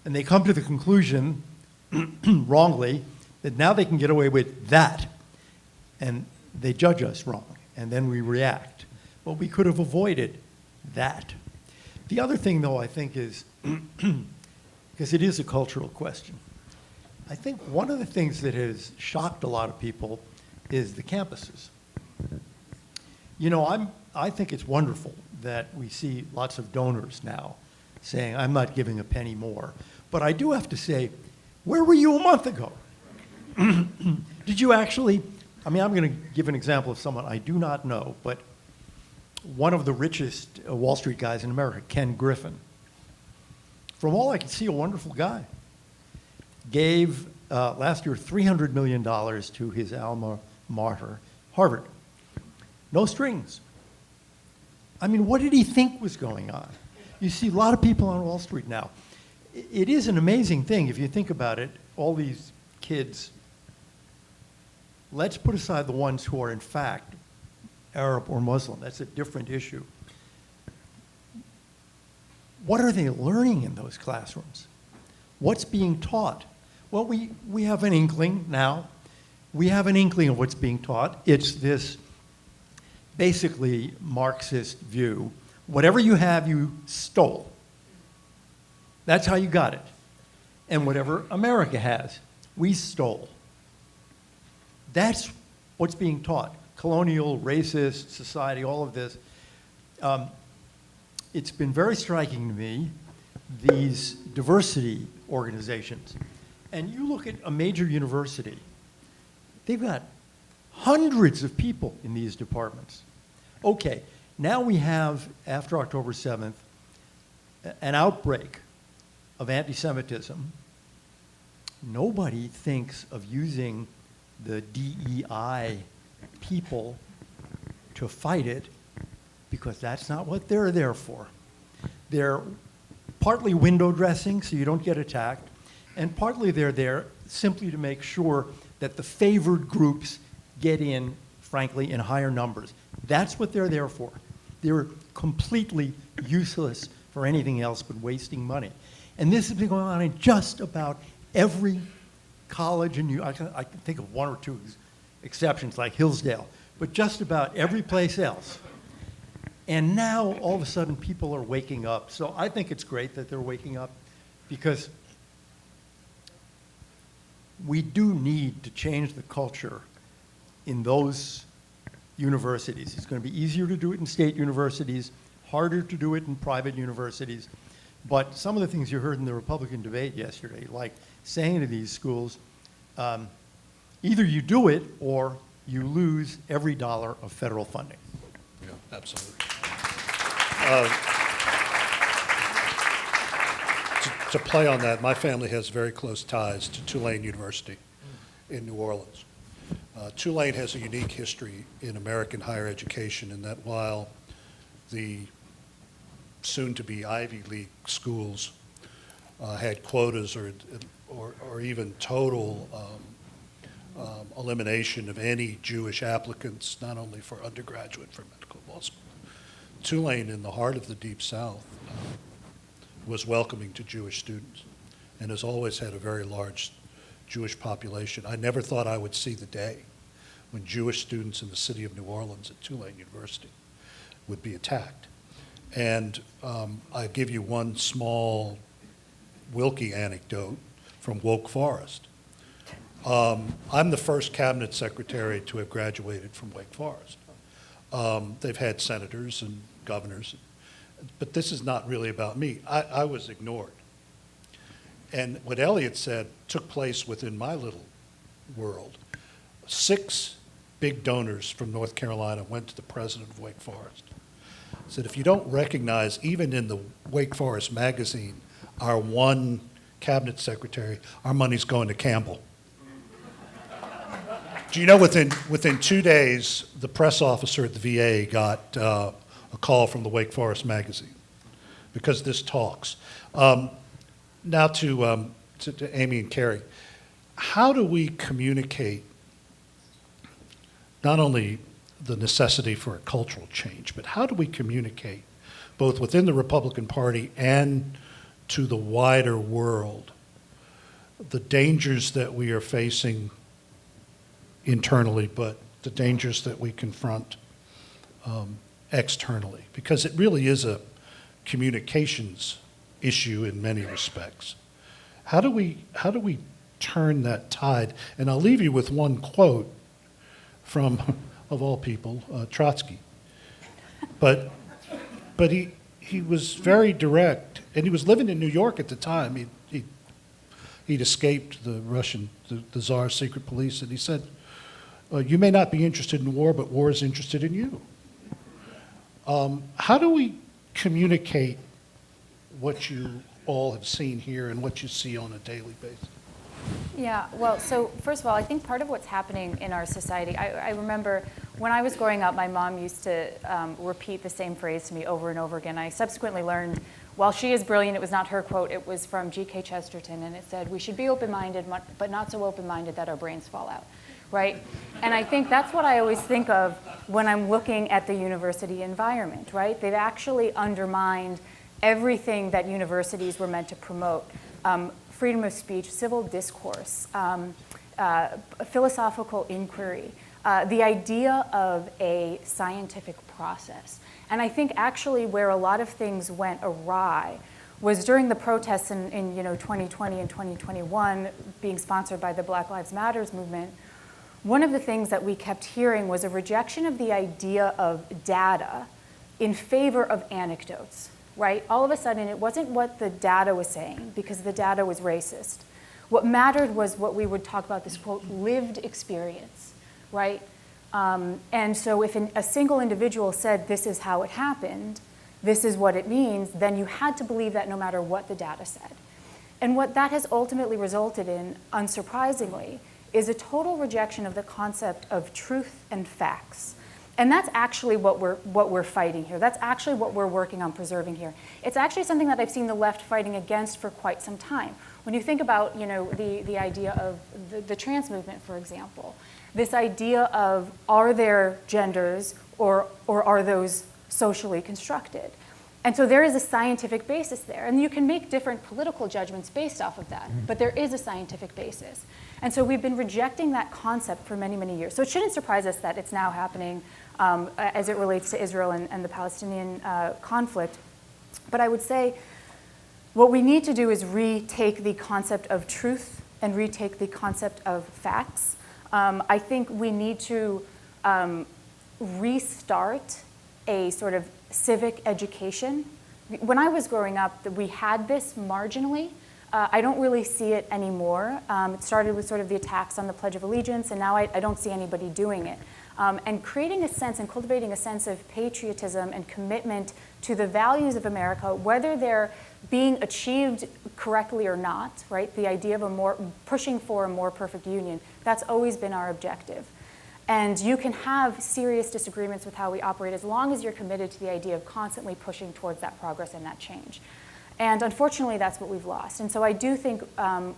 and they come to the conclusion, wrongly, that now they can get away with that, and they judge us wrong, and then we react. Well, we could have avoided that. The other thing, though, I think is, because it is a cultural question, I think one of the things that has shocked a lot of people is the campuses. I think it's wonderful that we see lots of donors now saying, I'm not giving a penny more. But I do have to say, where were you a month ago? Did you actually, I'm going to give an example of someone I do not know, but one of the richest Wall Street guys in America, Ken Griffin, from all I can see, a wonderful guy, gave last year $300 million to his alma mater, Harvard. No strings. What did he think was going on? You see a lot of people on Wall Street now. It is an amazing thing if you think about it, all these kids. Let's put aside the ones who are in fact Arab or Muslim. That's a different issue. What are they learning in those classrooms? What's being taught? Well, we have an inkling now. We have an inkling of what's being taught. It's this basically Marxist view. Whatever you have, you stole. That's how you got it. And whatever America has, we stole. That's what's being taught. Colonial, racist society, all of this. It's been very striking to me, these diversity organizations. And you look at a major university, they've got hundreds of people in these departments. Okay, now we have, after October 7th, an outbreak of anti-Semitism. Nobody thinks of using the DEI people to fight it because that's not what they're there for. They're partly window dressing so you don't get attacked, and partly they're there simply to make sure that the favored groups get in, frankly, in higher numbers. That's what they're there for. They're completely useless for anything else but wasting money. And this has been going on in just about every college, and I can think of one or two exceptions like Hillsdale, but just about every place else. And now, all of a sudden, people are waking up. So I think it's great that they're waking up because we do need to change the culture in those universities. It's going to be easier to do it in state universities, harder to do it in private universities. But some of the things you heard in the Republican debate yesterday, like saying to these schools, either you do it or you lose every dollar of federal funding. Yeah, absolutely. To play on that, my family has very close ties to Tulane University. in New Orleans. Tulane has a unique history in American higher education in that while the soon-to-be Ivy League schools had quotas or even total elimination of any Jewish applicants, not only for undergraduate, for medical law school. Tulane, in the heart of the Deep South, was welcoming to Jewish students and has always had a very large Jewish population. I never thought I would see the day when Jewish students in the city of New Orleans at Tulane University would be attacked. And I give you one small Wilkie anecdote from Woke Forest. I'm the first cabinet secretary to have graduated from Wake Forest. They've had senators and governors, but this is not really about me. I was ignored. And what Elliott said took place within my little world. 6 big donors from North Carolina went to the president of Wake Forest. Said, if you don't recognize, even in the Wake Forest magazine, our one cabinet secretary, our money's going to Campbell. Do you know within 2 days, the press officer at the VA got a call from the Wake Forest magazine because this talks. Now to Amy and Carrie, how do we communicate not only the necessity for a cultural change, but how do we communicate both within the Republican Party and to the wider world the dangers that we are facing internally, but the dangers that we confront externally? Because it really is a communications issue in many respects. How do we turn that tide? And I'll leave you with one quote from, of all people, Trotsky. But he was very direct, and he was living in New York at the time. He'd escaped the Tsar's secret police, and he said, you may not be interested in war, but war is interested in you. How do we communicate what you all have seen here and what you see on a daily basis? Yeah, well, so first of all, I think part of what's happening in our society, I remember when I was growing up, my mom used to repeat the same phrase to me over and over again. I subsequently learned, while she is brilliant, it was not her quote, it was from G.K. Chesterton, and it said, we should be open-minded, but not so open-minded that our brains fall out, right? And I think that's what I always think of when I'm looking at the university environment, right? They've actually undermined everything that universities were meant to promote. Freedom of speech, civil discourse, philosophical inquiry, the idea of a scientific process. And I think actually where a lot of things went awry was during the protests in 2020 and 2021 being sponsored by the Black Lives Matter movement. One of the things that we kept hearing was a rejection of the idea of data in favor of anecdotes. Right? All of a sudden, it wasn't what the data was saying, because the data was racist. What mattered was what we would talk about, this quote, lived experience, right? And so if a single individual said, this is how it happened, this is what it means, then you had to believe that no matter what the data said. And what that has ultimately resulted in, unsurprisingly, is a total rejection of the concept of truth and facts. And that's actually what we're fighting here. That's actually what we're working on preserving here. It's actually something that I've seen the left fighting against for quite some time. When you think about, the idea of the trans movement, for example, this idea of are there genders or are those socially constructed? And so there is a scientific basis there. And you can make different political judgments based off of that, but there is a scientific basis. And so we've been rejecting that concept for many, many years. So it shouldn't surprise us that it's now happening as it relates to Israel and the Palestinian conflict. But I would say what we need to do is retake the concept of truth and retake the concept of facts. I think we need to restart a sort of civic education. When I was growing up, we had this marginally. I don't really see it anymore. It started with sort of the attacks on the Pledge of Allegiance, and now I don't see anybody doing it. and creating a sense and cultivating a sense of patriotism and commitment to the values of America, whether they're being achieved correctly or not, right? The idea of pushing for a more perfect union, that's always been our objective. And you can have serious disagreements with how we operate as long as you're committed to the idea of constantly pushing towards that progress and that change. And unfortunately, that's what we've lost. And so I do think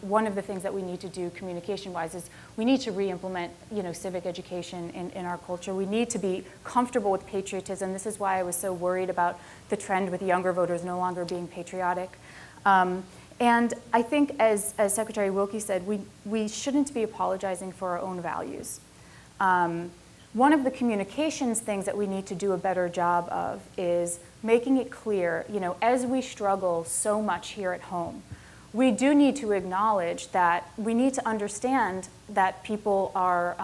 one of the things that we need to do communication-wise is we need to re-implement, civic education in our culture. We need to be comfortable with patriotism. This is why I was so worried about the trend with younger voters no longer being patriotic. And I think, as Secretary Wilkie said, we shouldn't be apologizing for our own values. One of the communications things that we need to do a better job of is making it clear, as we struggle so much here at home, we do need to acknowledge that we need to understand that people are,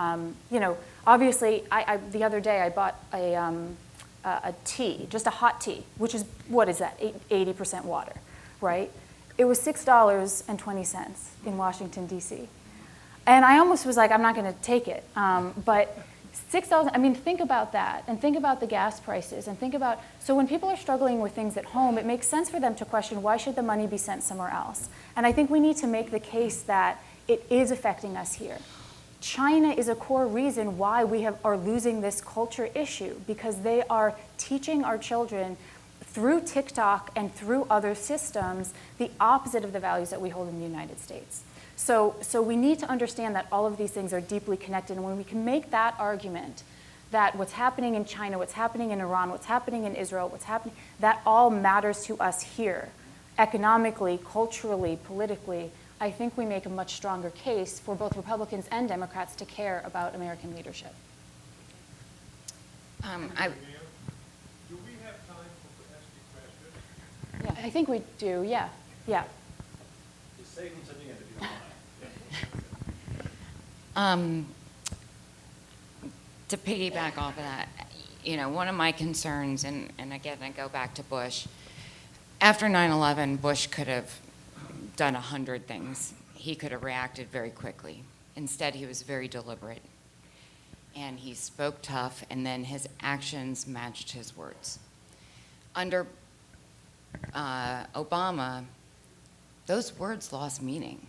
obviously, the other day I bought a tea, just a hot tea, which is, what is that, 80% water, right? It was $6.20 in Washington, D.C. And I almost was like, I'm not going to take it. But $6, think about that, and think about the gas prices, and think about, so when people are struggling with things at home, it makes sense for them to question, why should the money be sent somewhere else? And I think we need to make the case that it is affecting us here. China is a core reason why we are losing this culture issue, because they are teaching our children through TikTok and through other systems the opposite of the values that we hold in the United States. So we need to understand that all of these things are deeply connected, and when we can make that argument that what's happening in China, what's happening in Iran, what's happening in Israel, what's happening, that all matters to us here, economically, culturally, politically, I think we make a much stronger case for both Republicans and Democrats to care about American leadership. Do we have time for asking questions? Yeah, I think we do, yeah. Save them to the end if you don't mind. To piggyback off of that, one of my concerns, and again, I go back to Bush, after 9/11, Bush could have done 100 things. He could have reacted very quickly. Instead, he was very deliberate. And he spoke tough, and then his actions matched his words. Under Obama, those words lost meaning.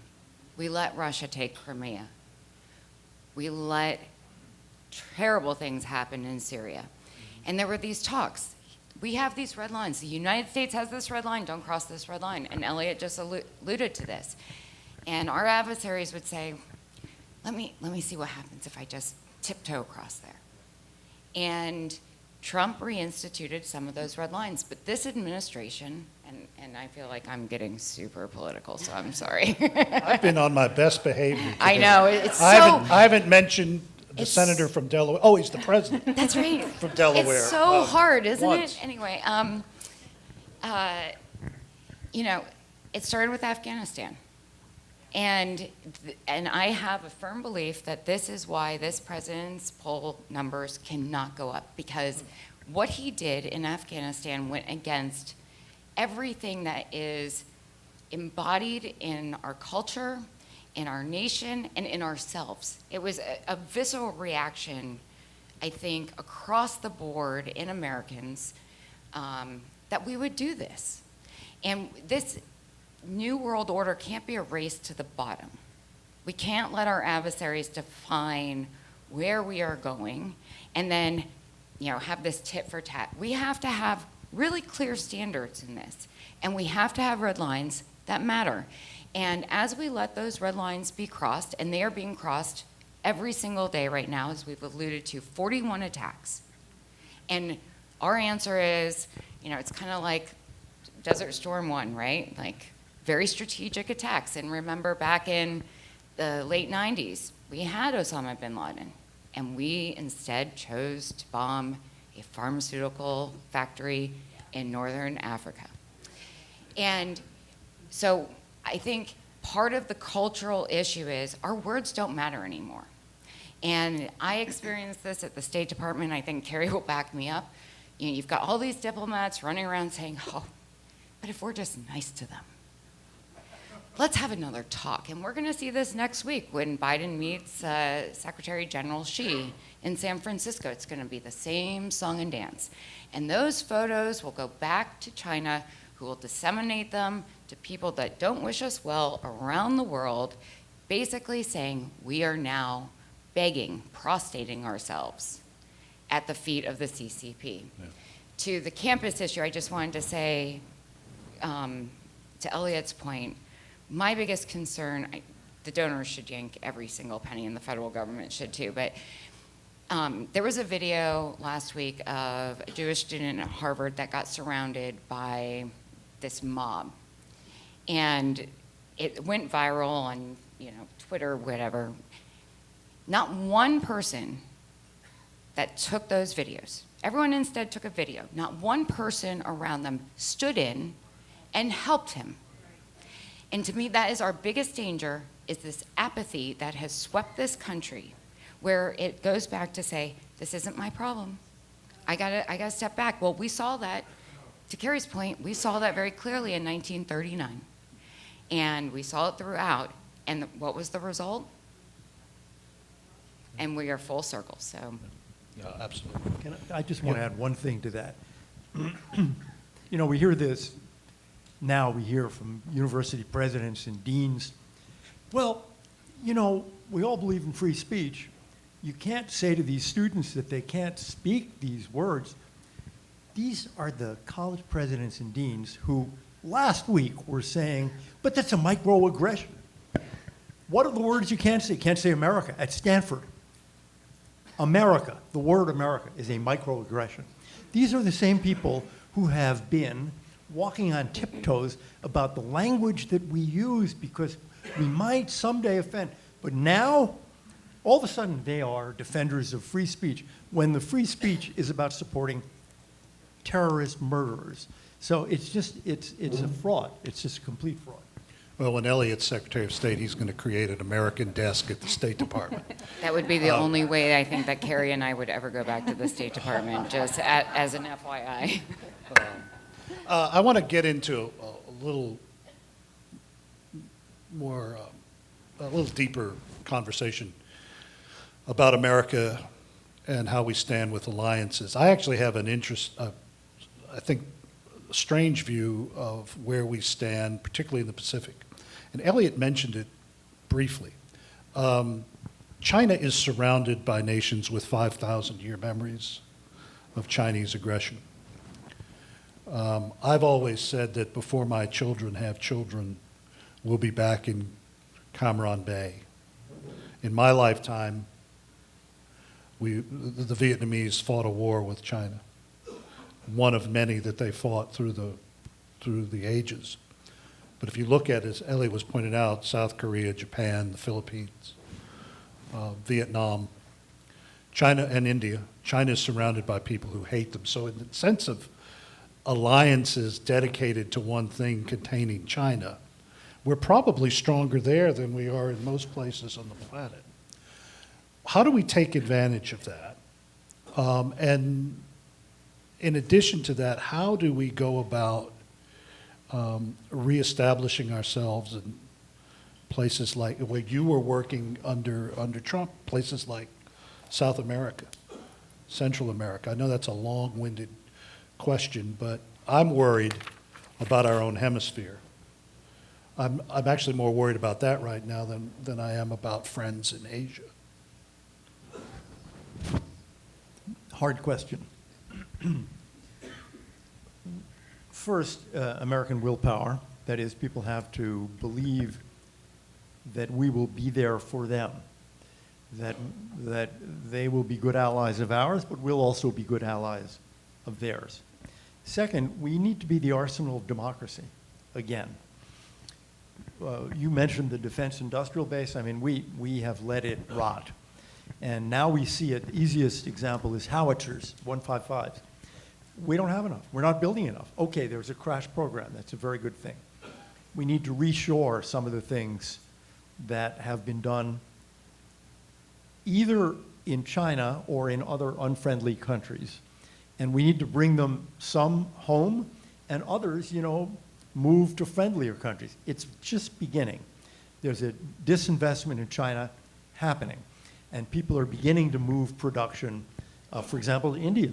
We let Russia take Crimea. We let terrible things happen in Syria. And there were these talks. We have these red lines. The United States has this red line, don't cross this red line. And Elliott just alluded to this. And our adversaries would say, let me see what happens if I just tiptoe across there. And Trump reinstituted some of those red lines. But this administration, and I feel like I'm getting super political, so I'm sorry. I've been on my best behavior today. I know, it's so... I haven't mentioned the senator from Delaware. Oh, he's the president. That's right. From Delaware. It's so hard, isn't once. it? Anyway, it started with Afghanistan. And I have a firm belief that this is why this president's poll numbers cannot go up, because what he did in Afghanistan went against everything that is embodied in our culture, in our nation, and in ourselves. It was a visceral reaction, I think, across the board in Americans that we would do this. And this new world order can't be a race to the bottom. We can't let our adversaries define where we are going and then, have this tit for tat. We have to have really clear standards in this, and we have to have red lines that matter. And as we let those red lines be crossed, and they are being crossed every single day right now, as we've alluded to, 41 attacks. And our answer is, it's kind of like Desert Storm 1, right? Like very strategic attacks. And remember back in the late 90s, we had Osama bin Laden, and we instead chose to bomb a pharmaceutical factory in northern Africa. And so I think part of the cultural issue is our words don't matter anymore. And I experienced this at the State Department. I think Carrie will back me up. You've got all these diplomats running around saying, oh, but if we're just nice to them. let's have another talk. And we're going to see this next week when Biden meets Secretary General Xi in San Francisco. It's going to be the same song and dance. And those photos will go back to China, who will disseminate them to people that don't wish us well around the world, basically saying we are now begging, prostrating ourselves at the feet of the CCP. Yeah. To the campus issue, I just wanted to say, to Elliott's point, my biggest concern, the donors should yank every single penny, and the federal government should too, but there was a video last week of a Jewish student at Harvard that got surrounded by this mob. And it went viral on, Twitter, whatever. Not one person that took those videos, everyone instead took a video. Not one person around them stood in and helped him. And to me, that is our biggest danger, is this apathy that has swept this country, where it goes back to say, this isn't my problem. I gotta step back. Well, we saw that, to Carrie's point, we saw that very clearly in 1939. And we saw it throughout. And what was the result? And we are full circle, so. Yeah, absolutely. I just want to add one thing to that. We hear this, now we hear from university presidents and deans, well, we all believe in free speech. You can't say to these students that they can't speak these words. These are the college presidents and deans who last week were saying, but that's a microaggression. What are the words you can't say? You can't say America at Stanford. America, the word America, is a microaggression. These are the same people who have been walking on tiptoes about the language that we use because we might someday offend. But now, all of a sudden, they are defenders of free speech when the free speech is about supporting terrorist murderers. So it's a fraud. It's just a complete fraud. Well, when Elliott's Secretary of State, he's going to create an American desk at the State Department. That would be the only way I think that Carrie and I would ever go back to the State Department, just as an FYI. I want to get into a little more, a little deeper conversation about America and how we stand with alliances. I actually have an interest, I think, a strange view of where we stand, particularly in the Pacific. And Elliott mentioned it briefly. China is surrounded by nations with 5,000-year memories of Chinese aggression. I've always said that before my children have children, we'll be back in Cam Bay. In my lifetime, the Vietnamese fought a war with China, one of many that they fought through the ages. But if you look at, as Elliott was pointing out, South Korea, Japan, the Philippines, Vietnam, China and India, China is surrounded by people who hate them. So in the sense of alliances dedicated to one thing containing China, we're probably stronger there than we are in most places on the planet. How do we take advantage of that? And in addition to that, how do we go about reestablishing ourselves in places like where you were working under Trump, places like South America, Central America? I know that's a long-winded question, but I'm worried about our own hemisphere. I'm actually more worried about that right now than I am about friends in Asia. Hard question. First, American willpower. That is, people have to believe that we will be there for them, that they will be good allies of ours, but we'll also be good allies of theirs. Second, we need to be the arsenal of democracy again. You mentioned the defense industrial base. I mean, we have let it rot. And now we see it. The easiest example is howitzers, 155s. We don't have enough. We're not building enough. Okay, there's a crash program. That's a very good thing. We need to reshore some of the things that have been done either in China or in other unfriendly countries. And we need to bring them some home, and others, move to friendlier countries. It's just beginning. There's a disinvestment in China happening, and people are beginning to move production, for example, to India.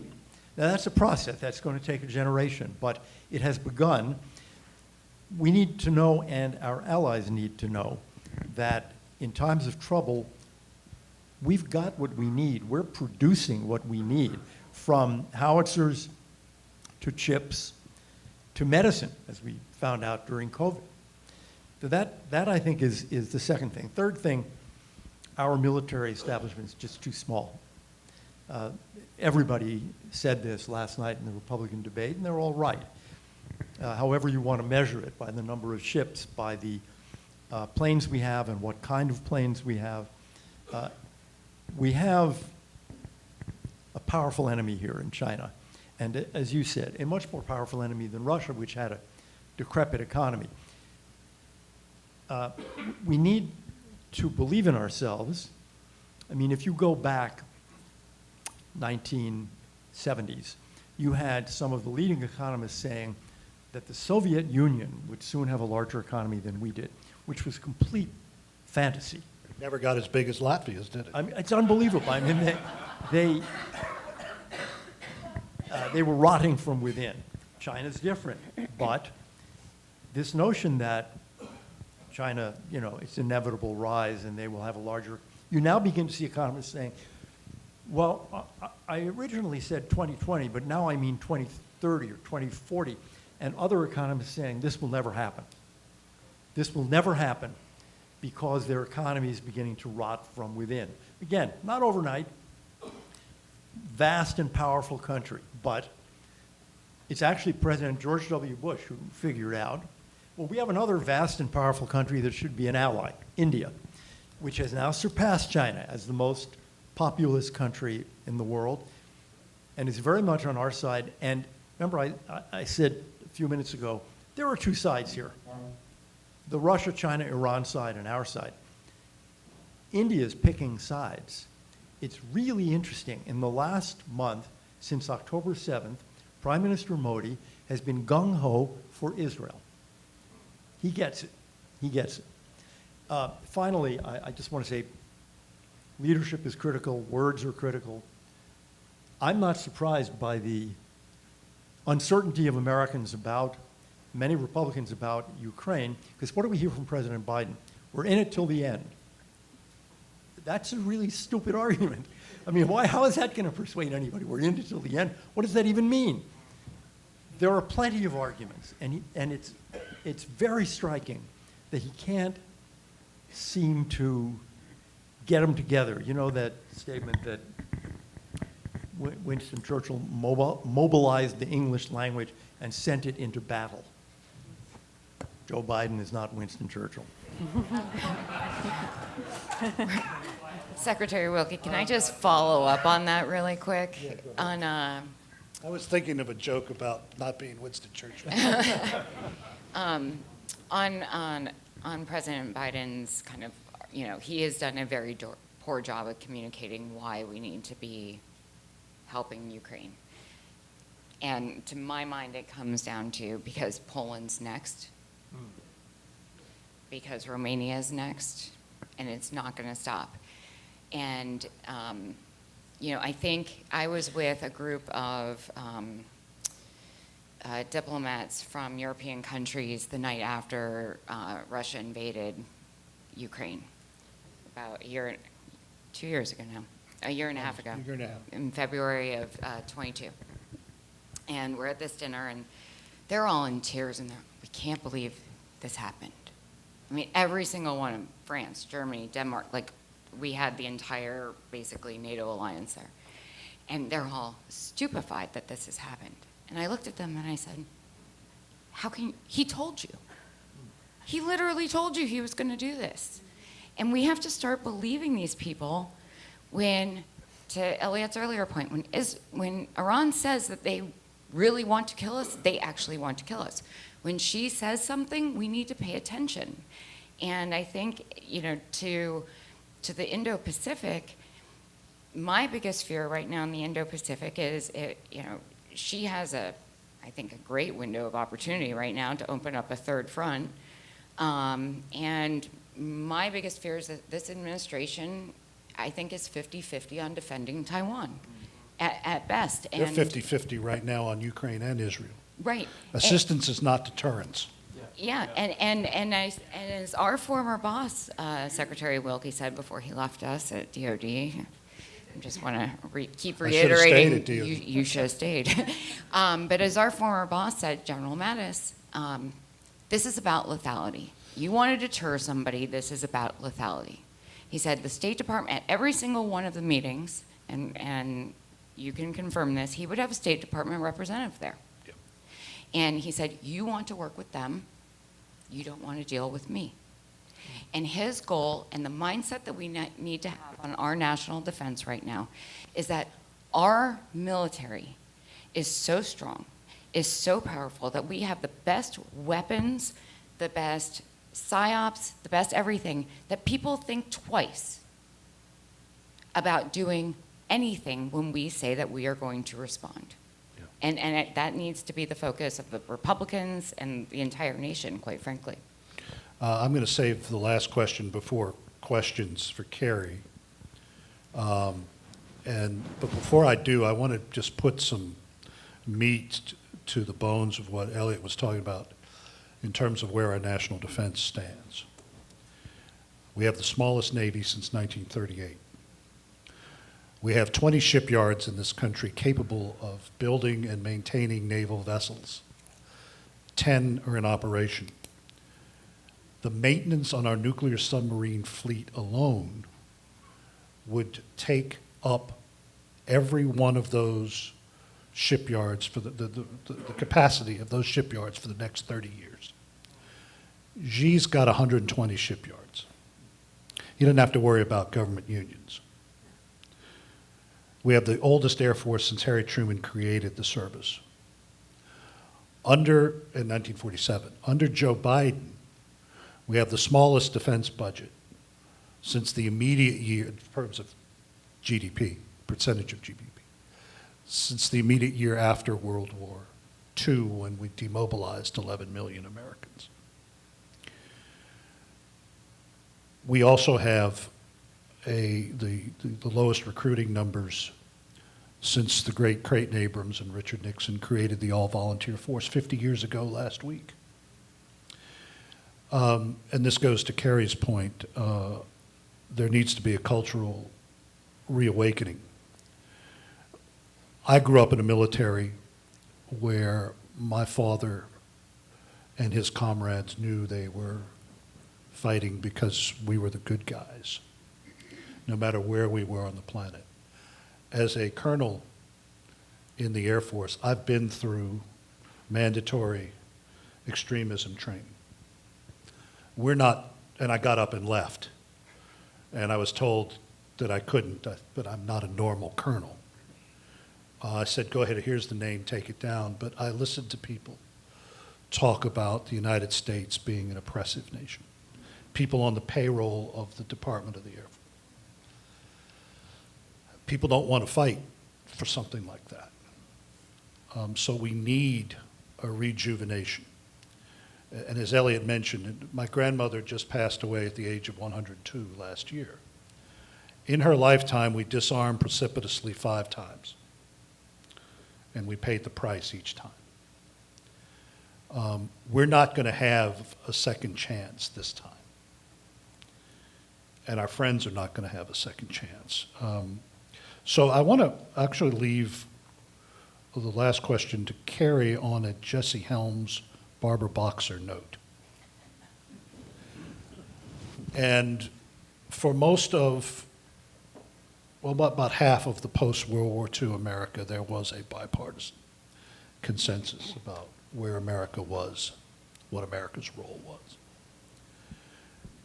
Now, that's a process. That's going to take a generation, but it has begun. We need to know, and our allies need to know, that in times of trouble, we've got what we need. We're producing what we need, from howitzers to chips to medicine, as we found out during COVID. So that I think is the second thing. Third thing, our military establishment is just too small. Everybody said this last night in the Republican debate, and they're all right. However you want to measure it, by the number of ships, by the planes we have and what kind of planes we have a powerful enemy here in China. And as you said, a much more powerful enemy than Russia, which had a decrepit economy. We need to believe in ourselves. I mean, if you go back 1970s, you had some of the leading economists saying that the Soviet Union would soon have a larger economy than we did, which was complete fantasy. Never got as big as Latvia's, did it? I mean, it's unbelievable. I mean, they were rotting from within. China's different, but this notion that China, you know, it's inevitable rise and they will have a larger, you now begin to see economists saying, well, I originally said 2020, but now I mean 2030 or 2040, and other economists saying this will never happen. This will never happen because their economy is beginning to rot from within. Again, not overnight, vast and powerful country, but it's actually President George W. Bush who figured out, well, we have another vast and powerful country that should be an ally, India, which has now surpassed China as the most populous country in the world, and is very much on our side. And remember, I said a few minutes ago, there are two sides here. The Russia, China, Iran side and our side. India is picking sides. It's really interesting. In the last month, since October 7th, Prime Minister Modi has been gung-ho for Israel. He gets it. He gets it. Finally, I just want to say, leadership is critical. Words are critical. I'm not surprised by the uncertainty of Americans about, many Republicans about Ukraine, because what do we hear from President Biden? We're in it till the end. That's a really stupid argument. I mean, how is that going to persuade anybody? We're in it till the end. What does that even mean? There are plenty of arguments, and it's very striking that he can't seem to get them together. You know that statement that Winston Churchill mobilized the English language and sent it into battle. Joe Biden is not Winston Churchill. Secretary Wilkie, can I just follow up on that really quick? Yeah, go ahead. I was thinking of a joke about not being Winston Churchill. On President Biden's kind of, you know, he has done a very poor job of communicating why we need to be helping Ukraine. And to my mind, it comes down to because Poland's next, because Romania is next, and it's not going to stop. And, you know, I think I was with a group of diplomats from European countries the night after Russia invaded Ukraine, about 2 years ago now, a year and a half ago, in February of 22. And we're at this dinner, and they're all in tears, and we can't believe this happened. I mean, every single one of them, France, Germany, Denmark, like, we had the entire, basically, NATO alliance there. And they're all stupefied that this has happened. And I looked at them and I said, he told you. He literally told you he was going to do this. And we have to start believing these people when, to Elliott's earlier point, when Iran says that they really want to kill us, they actually want to kill us. When she says something, we need to pay attention. And I think, you know, to the Indo-Pacific, my biggest fear right now in the Indo-Pacific is, you know, she has a I think, a great window of opportunity right now to open up a third front. And my biggest fear is that this administration, I think, is 50-50 on defending Taiwan at best. They're 50-50 right now on Ukraine and Israel. Right. Assistance is not deterrence. Yeah, and as our former boss, Secretary Wilkie, said before he left us at DOD, I just want to keep I should have reiterating, stayed at DOD. you should have stayed. But as our former boss said, General Mattis, this is about lethality. You want to deter somebody, this is about lethality. He said the State Department, at every single one of the meetings, and you can confirm this, he would have a State Department representative there. Yep. And he said, you want to work with them, you don't want to deal with me. And his goal and the mindset that we need to have on our national defense right now is that our military is so strong, is so powerful, that we have the best weapons, the best psyops, the best everything, that people think twice about doing anything when we say that we are going to respond. Yeah. And that needs to be the focus of the Republicans and the entire nation, quite frankly. I'm going to save the last question before questions for Carrie. But before I do, I want to just put some meat to the bones of what Elliott was talking about in terms of where our national defense stands. We have the smallest Navy since 1938. We have 20 shipyards in this country capable of building and maintaining naval vessels. 10 are in operation. The maintenance on our nuclear submarine fleet alone would take up every one of those shipyards for the capacity of those shipyards for the next 30 years. Xi's got 120 shipyards. He doesn't have to worry about government unions. We have the oldest Air Force since Harry Truman created the service. In 1947, under Joe Biden, we have the smallest defense budget since the immediate year, in terms of GDP, percentage of GDP, since the immediate year after World War II, when we demobilized 11 million Americans. We also have the lowest recruiting numbers since the great Creighton Abrams and Richard Nixon created the all-volunteer force 50 years ago last week. And this goes to Carrie's point. There needs to be a cultural reawakening. I grew up in a military where my father and his comrades knew they were fighting because we were the good guys, no matter where we were on the planet. As a colonel in the Air Force, I've been through mandatory extremism training. We're not, and I got up and left, and I was told that I couldn't, but I'm not a normal colonel. I said, go ahead, here's the name, take it down. But I listened to people talk about the United States being an oppressive nation. People on the payroll of the Department of the Air Force. People don't want to fight for something like that. So we need a rejuvenation. And as Elliott mentioned, my grandmother just passed away at the age of 102 last year. In her lifetime, we disarmed precipitously 5 times. And we paid the price each time. We're not going to have a second chance this time. And our friends are not going to have a second chance. So I want to actually leave the last question to Carrie on a Jesse Helms, Barbara Boxer note. And for most of, well, about half of the post-World War II America, there was a bipartisan consensus about where America was, what America's role was.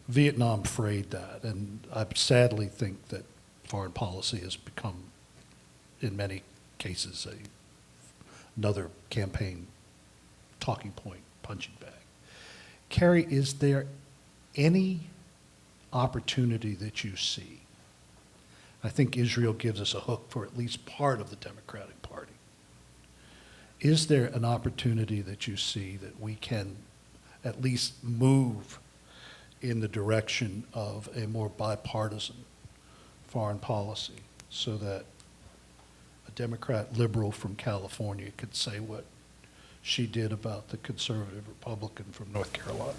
Vietnam frayed that, and I sadly think that foreign policy has become, in many cases, another campaign talking point, punching bag. Carrie, is there any opportunity that you see? I think Israel gives us a hook for at least part of the Democratic Party. is there an opportunity that you see that we can at least move in the direction of a more bipartisan foreign policy so that a Democrat liberal from California could say what she did about the conservative Republican from North Carolina?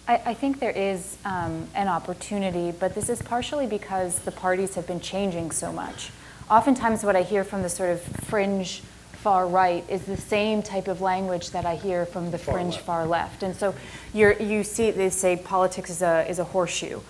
I think there is an opportunity, but this is partially because the parties have been changing so much. Oftentimes what I hear from the sort of fringe far right is the same type of language that I hear from the fringe far left. And so you see, they say politics is a horseshoe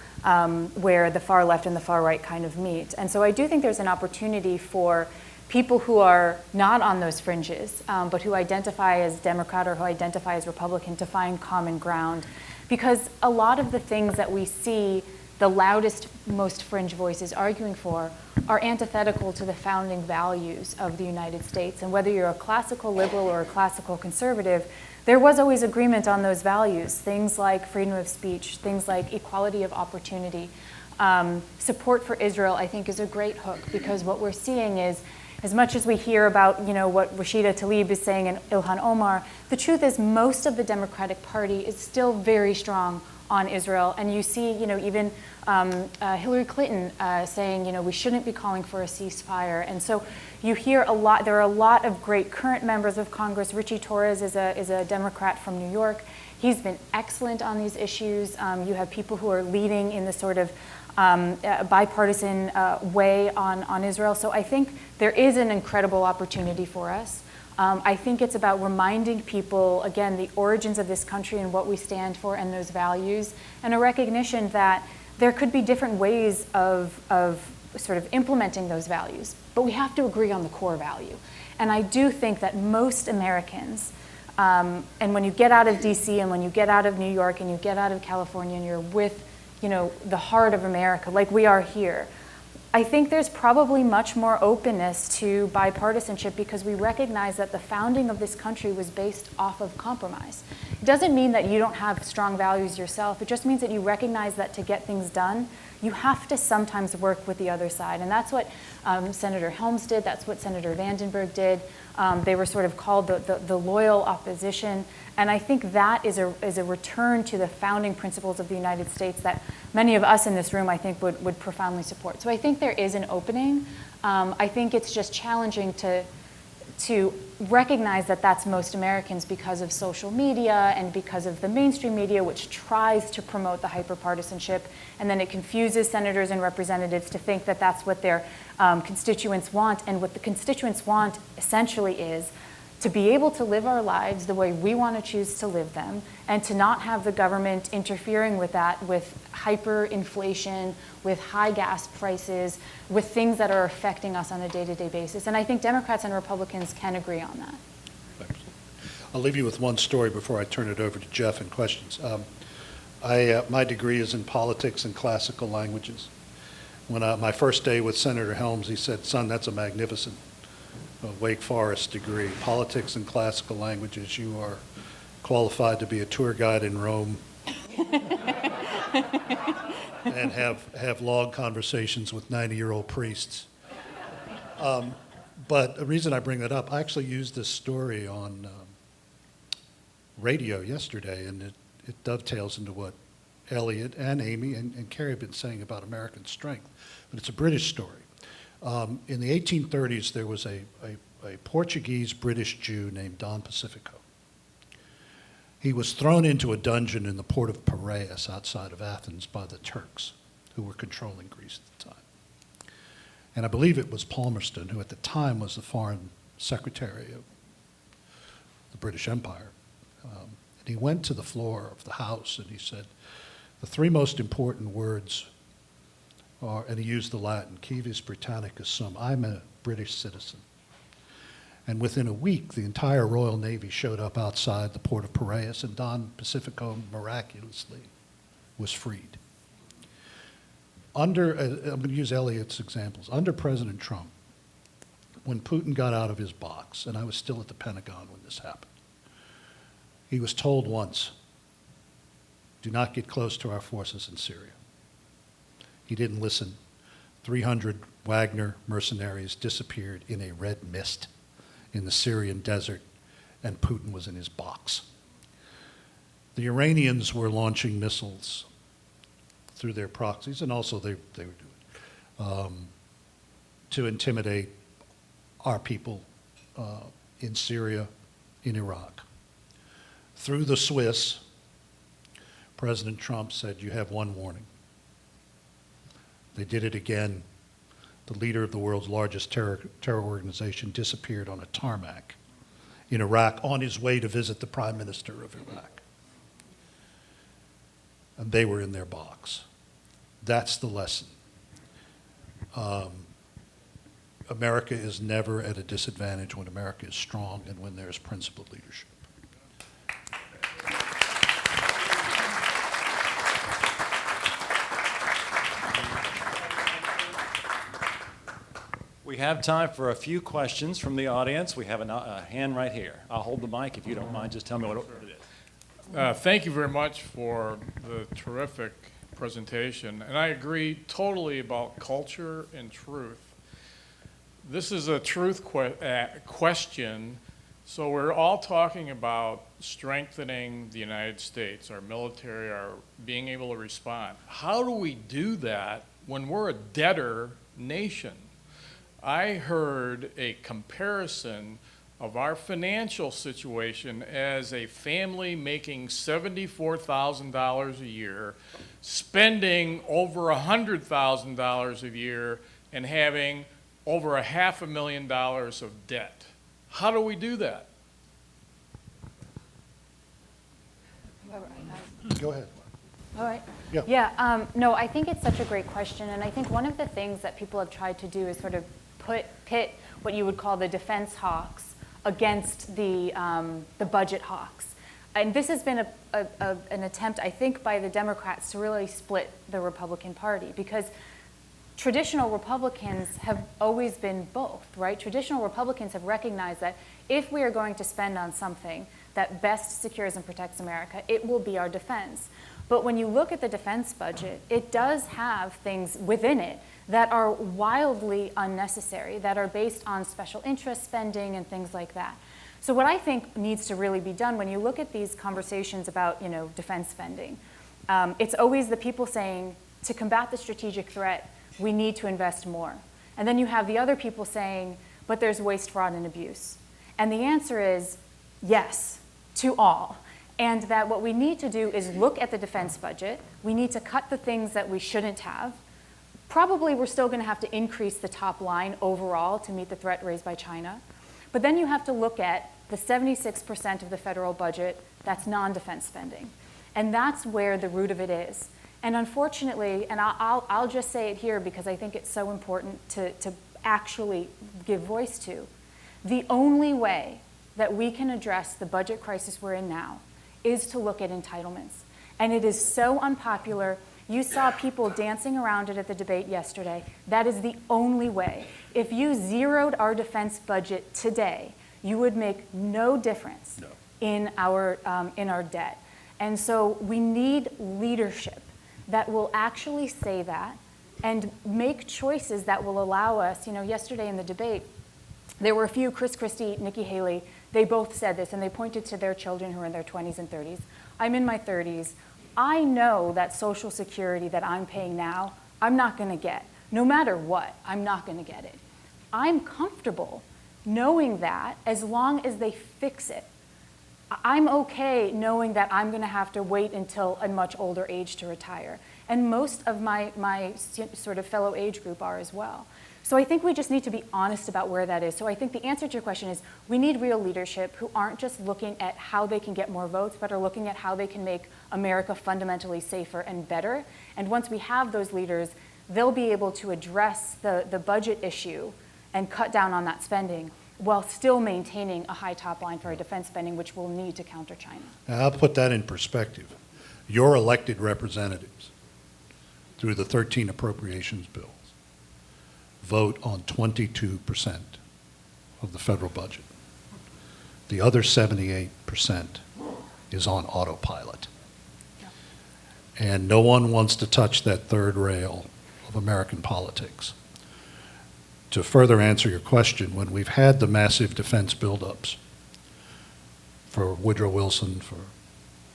where the far left and the far right kind of meet. And so I do think there's an opportunity for people who are not on those fringes, but who identify as Democrat or who identify as Republican to find common ground. Because a lot of the things that we see the loudest, most fringe voices arguing for are antithetical to the founding values of the United States. And whether you're a classical liberal or a classical conservative, there was always agreement on those values. Things like freedom of speech, things like equality of opportunity. Support for Israel, I think, is a great hook, because what we're seeing is, as much as we hear about, what Rashida Tlaib is saying and Ilhan Omar, the truth is most of the Democratic Party is still very strong on Israel. And you see, even Hillary Clinton saying, we shouldn't be calling for a ceasefire. And so you hear a lot, there are a lot of great current members of Congress. Richie Torres is a Democrat from New York. He's been excellent on these issues. You have people who are leading in the sort of bipartisan way on Israel. So I think there is an incredible opportunity for us. I think it's about reminding people, again, the origins of this country and what we stand for and those values, and a recognition that there could be different ways of sort of implementing those values, but we have to agree on the core value. And I do think that most Americans, and when you get out of DC and when you get out of New York and you get out of California and you're with the heart of America, like we are here, I think there's probably much more openness to bipartisanship because we recognize that the founding of this country was based off of compromise. It doesn't mean that you don't have strong values yourself. It just means that you recognize that to get things done, you have to sometimes work with the other side. And that's what Senator Helms did. That's what Senator Vandenberg did. They were sort of called the loyal opposition. And I think that is a return to the founding principles of the United States that many of us in this room, I think, would profoundly support. So I think there is an opening. I think it's just challenging to recognize that that's most Americans because of social media and because of the mainstream media, which tries to promote the hyperpartisanship, and then it confuses senators and representatives to think that that's what their constituents want. And what the constituents want essentially is to be able to live our lives the way we want to choose to live them, and to not have the government interfering with that, with hyperinflation, with high gas prices, with things that are affecting us on a day-to-day basis. And I think Democrats and Republicans can agree on that. Excellent. I'll leave you with one story before I turn it over to Jeff and questions. My degree is in politics and classical languages. When my first day with Senator Helms, he said, "Son, that's a magnificent Wake Forest degree, politics and classical languages. You are qualified to be a tour guide in Rome and have long conversations with 90-year-old priests." But the reason I bring that up, I actually used this story on radio yesterday, and it dovetails into what Elliott and Amy and Carrie have been saying about American strength. But it's a British story. In the 1830s, there was a Portuguese-British Jew named Don Pacifico. He was thrown into a dungeon in the port of Piraeus outside of Athens by the Turks, who were controlling Greece at the time. And I believe it was Palmerston, who at the time was the foreign secretary of the British Empire. And he went to the floor of the house and he said, the three most important words are, and he used the Latin, Civis Britannicus sum, I'm a British citizen. And within a week, the entire Royal Navy showed up outside the port of Piraeus, and Don Pacifico miraculously was freed. I'm going to use Elliott's examples. Under President Trump, when Putin got out of his box, and I was still at the Pentagon when this happened, he was told once, do not get close to our forces in Syria. He didn't listen. 300 Wagner mercenaries disappeared in a red mist in the Syrian desert and Putin was in his box. The Iranians were launching missiles through their proxies, and also they were doing to intimidate our people in Syria, in Iraq. Through the Swiss, President Trump said, you have one warning. They did it again. The leader of the world's largest terror organization disappeared on a tarmac in Iraq on his way to visit the prime minister of Iraq. And they were in their box. That's the lesson. America is never at a disadvantage when America is strong and when there is principled leadership. We have time for a few questions from the audience. We have a hand right here. I'll hold the mic if you don't mind. Just tell me what it is. Thank you very much for the terrific presentation. And I agree totally about culture and truth. This is a truth question. So we're all talking about strengthening the United States, our military, our being able to respond. How do we do that when we're a debtor nation? I heard a comparison of our financial situation as a family making $74,000 a year, spending over $100,000 a year, and having over $500,000 of debt. How do we do that? Go ahead. All right. Yeah. Yeah, no, I think it's such a great question, and I think one of the things that people have tried to do is sort of pit what you would call the defense hawks against the budget hawks. And this has been an attempt, I think, by the Democrats to really split the Republican Party, because traditional Republicans have always been both, right? Traditional Republicans have recognized that if we are going to spend on something that best secures and protects America, it will be our defense. But when you look at the defense budget, it does have things within it that are wildly unnecessary, that are based on special interest spending and things like that. So what I think needs to really be done when you look at these conversations about, defense spending, it's always the people saying, to combat the strategic threat, we need to invest more. And then you have the other people saying, but there's waste, fraud, and abuse. And the answer is yes, to all. And that what we need to do is look at the defense budget. We need to cut the things that we shouldn't have. Probably we're still going to have to increase the top line overall to meet the threat raised by China. But then you have to look at the 76% of the federal budget that's non-defense spending. And that's where the root of it is. And unfortunately, and I'll just say it here because I think it's so important to actually give voice to, the only way that we can address the budget crisis we're in now is to look at entitlements. And it is so unpopular. You saw people dancing around it at the debate yesterday. That is the only way. If you zeroed our defense budget today, you would make no difference in our debt. And so we need leadership that will actually say that and make choices that will allow us. Yesterday in the debate, there were a few, Chris Christie, Nikki Haley, they both said this, and they pointed to their children who are in their 20s and 30s. I'm in my 30s. I know that Social Security that I'm paying now, I'm not going to get. No matter what, I'm not going to get it. I'm comfortable knowing that as long as they fix it. I'm okay knowing that I'm going to have to wait until a much older age to retire. And most of my sort of fellow age group are as well. So I think we just need to be honest about where that is. So I think the answer to your question is we need real leadership who aren't just looking at how they can get more votes, but are looking at how they can make America fundamentally safer and better. And once we have those leaders, they'll be able to address the budget issue and cut down on that spending while still maintaining a high top line for our defense spending, which we'll need to counter China. Now, I'll put that in perspective. Your elected representatives, through the 13 appropriations bills, vote on 22% of the federal budget. The other 78% is on autopilot. And no one wants to touch that third rail of American politics. To further answer your question, when we've had the massive defense buildups, for Woodrow Wilson, for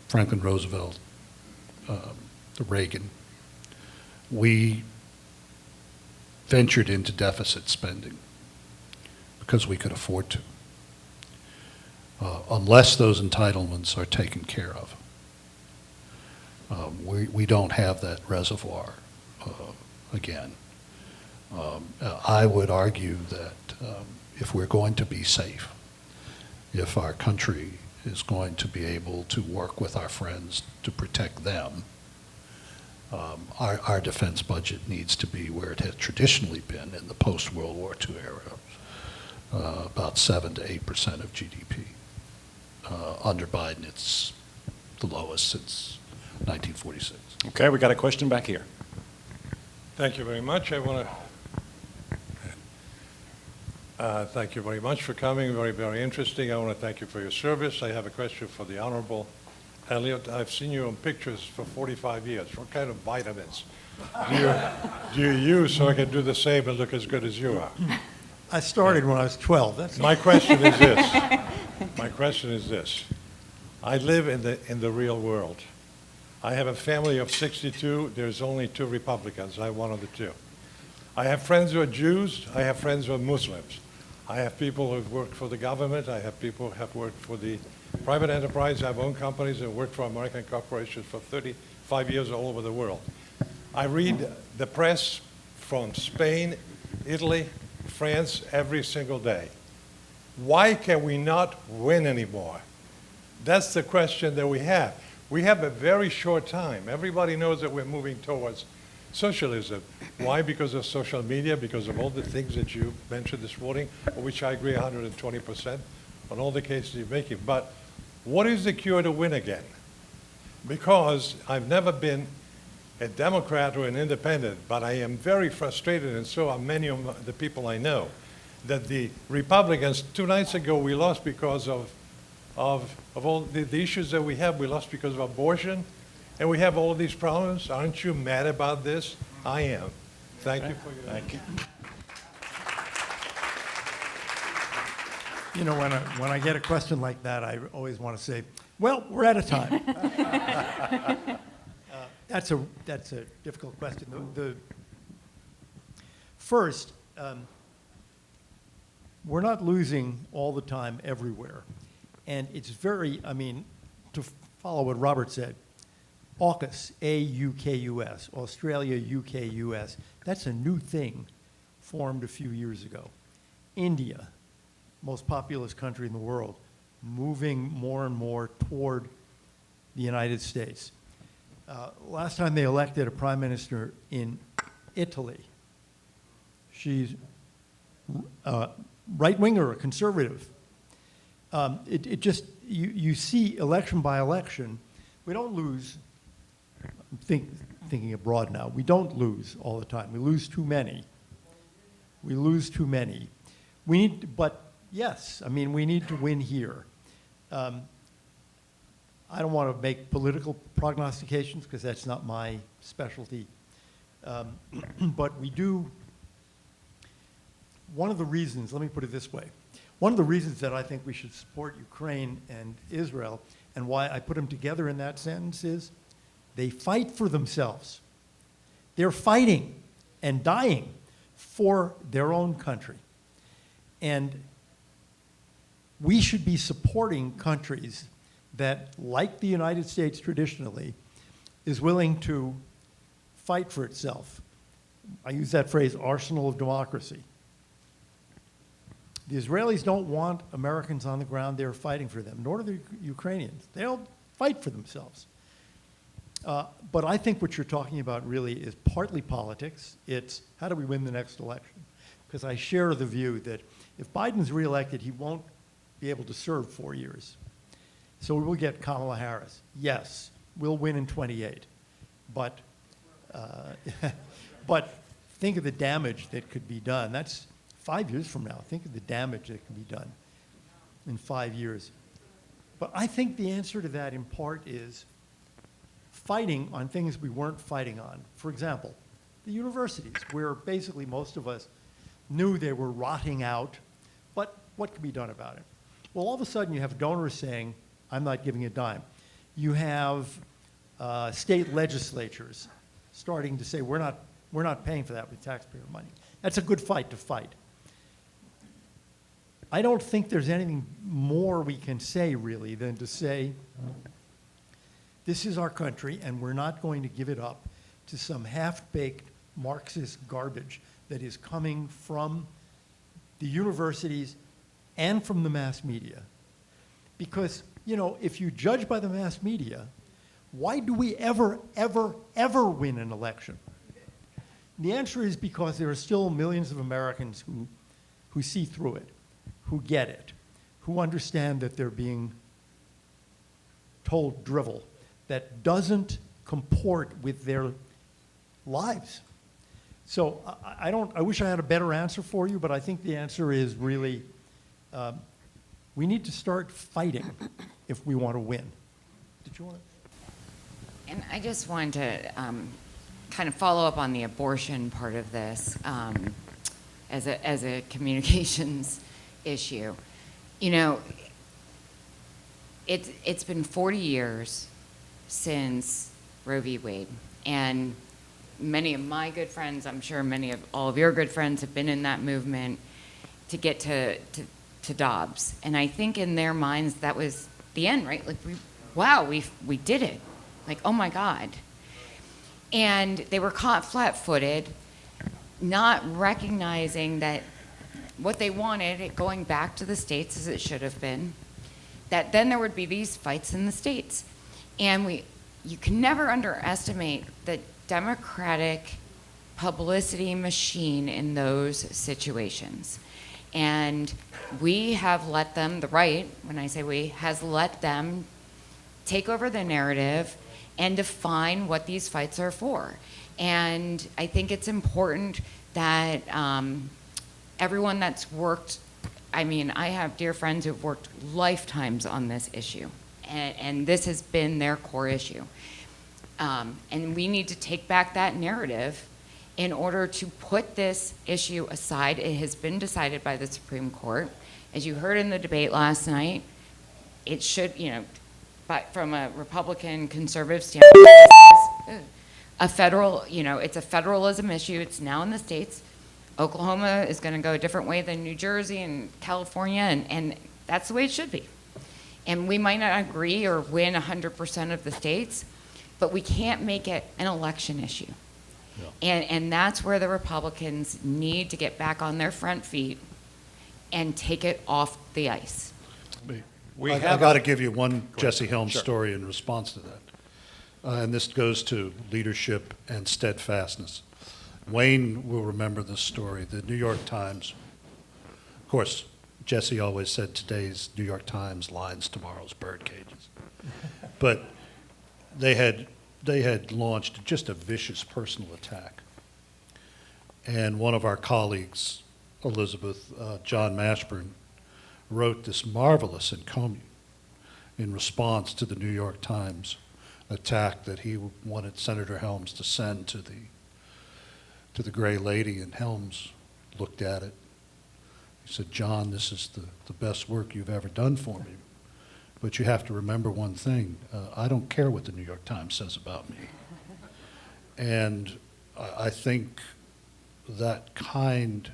Franklin Roosevelt, Reagan, we ventured into deficit spending because we could afford to. Unless those entitlements are taken care of, we don't have that reservoir again. I would argue that if we're going to be safe, if our country is going to be able to work with our friends to protect them, our defense budget needs to be where it has traditionally been in the post-World War II era, about 7 to 8% of GDP. Under Biden, it's the lowest since 1946. Okay, we got a question back here. Thank you very much. I want to thank you very much for coming. Very, very interesting. I want to thank you for your service. I have a question for the Honorable Elliott. I've seen you on pictures for 45 years. What kind of vitamins do you use so I can do the same and look as good as you are? I started when I was 12. That's My question is this. My question is this. I live in the real world. I have a family of 62. There's only 2 Republicans. I'm one of the 2. I have friends who are Jews. I have friends who are Muslims. I have people who have worked for the government. I have people who have worked for the private enterprise. I have owned companies and worked for American corporations for 35 years all over the world. I read the press from Spain, Italy, France every single day. Why can we not win anymore? That's the question that we have. We have a very short time. Everybody knows that we're moving towards socialism. Why? Because of social media, because of all the things that you mentioned this morning, for which I agree 120% on all the cases you're making. But what is the cure to win again? Because I've never been a Democrat or an independent, but I am very frustrated, and so are many of the people I know, that the Republicans, 2 nights ago, we lost because of all the issues that we have. We lost because of abortion, and we have all of these problems. Aren't you mad about this? I am. Thank you for your Thank you. You know, when I get a question like that, I always want to say, well, we're out of time. That's a difficult question. First, we're not losing all the time everywhere. And it's very, I mean, to follow what Robert said, AUKUS, A-U-K-U-S, Australia, UK, US, that's a new thing formed a few years ago. India, most populous country in the world, moving more and more toward the United States. Last time they elected a prime minister in Italy, she's right-winger, a conservative. It just, you see election by election, we don't lose, I'm thinking abroad now, we don't lose all the time. We lose too many. We lose too many. We need, but yes, I mean, we need to win here. I don't want to make political prognostications because that's not my specialty. But we do, one of the reasons, let me put it this way, one of the reasons that I think we should support Ukraine and Israel, and why I put them together in that sentence, is they fight for themselves. They're fighting and dying for their own country. And we should be supporting countries that, like the United States traditionally, is willing to fight for itself. I use that phrase, arsenal of democracy. The Israelis don't want Americans on the ground there fighting for them, nor do the Ukrainians. They'll fight for themselves. But I think what you're talking about really is partly politics. It's how do we win the next election? Because I share the view that if Biden's reelected, he won't be able to serve 4 years. So we will get Kamala Harris. Yes, we'll win in 28. But, but think of the damage that could be done. That's 5 years from now. Think of the damage that can be done in 5 years. But I think the answer to that in part is fighting on things we weren't fighting on. For example, the universities, where basically most of us knew they were rotting out, but what can be done about it? Well, all of a sudden you have donors saying, I'm not giving a dime. You have state legislatures starting to say, we're not paying for that with taxpayer money. That's a good fight to fight. I don't think there's anything more we can say, really, than to say, this is our country, and we're not going to give it up to some half-baked Marxist garbage that is coming from the universities and from the mass media. Because, you know, if you judge by the mass media, why do we ever win an election? The answer is because there are still millions of Americans who see through it, who get it, who understand that they're being told drivel that doesn't comport with their lives. So I wish I had a better answer for you, but I think the answer is really, we need to start fighting if we want to win. Did you want to? And I just wanted to kind of follow up on the abortion part of this as a communications issue. You know, it's been 40 years since Roe v. Wade, and many of my good friends, I'm sure many of all of your good friends, have been in that movement to get to Dobbs. And I think in their minds that was the end, right? Like, we did it. Like, oh my God. And they were caught flat-footed, not recognizing that what they wanted, it going back to the states as it should have been, that then there would be these fights in the states. And you can never underestimate the Democratic publicity machine in those situations. And we have let them, the right, when I say we, has let them take over the narrative and define what these fights are for. And I think it's important that everyone that's worked, I mean, I have dear friends who've worked lifetimes on this issue, and this has been their core issue. And we need to take back that narrative in order to put this issue aside. It has been decided by the Supreme Court. As you heard in the debate last night, it should, you know, but from a Republican conservative standpoint, this is a federal, you know, it's a federalism issue. It's now in the states. Oklahoma is going to go a different way than New Jersey and California, and that's the way it should be. And we might not agree or win 100% of the states, but we can't make it an election issue. Yeah. And that's where the Republicans need to get back on their front feet and take it off the ice. I got to give you one Jesse Helms story in response to that. And this goes to leadership and steadfastness. Wayne will remember this story. The New York Times, of course, Jesse always said today's New York Times lines tomorrow's bird cages. But they had launched just a vicious personal attack. And one of our colleagues, Elizabeth, John Mashburn, wrote this marvelous encomium in response to the New York Times attack that he wanted Senator Helms to send to the Gray Lady, and Helms looked at it. He said, "John, this is the best work you've ever done for me. But you have to remember one thing. I don't care what the New York Times says about me." And I think that kind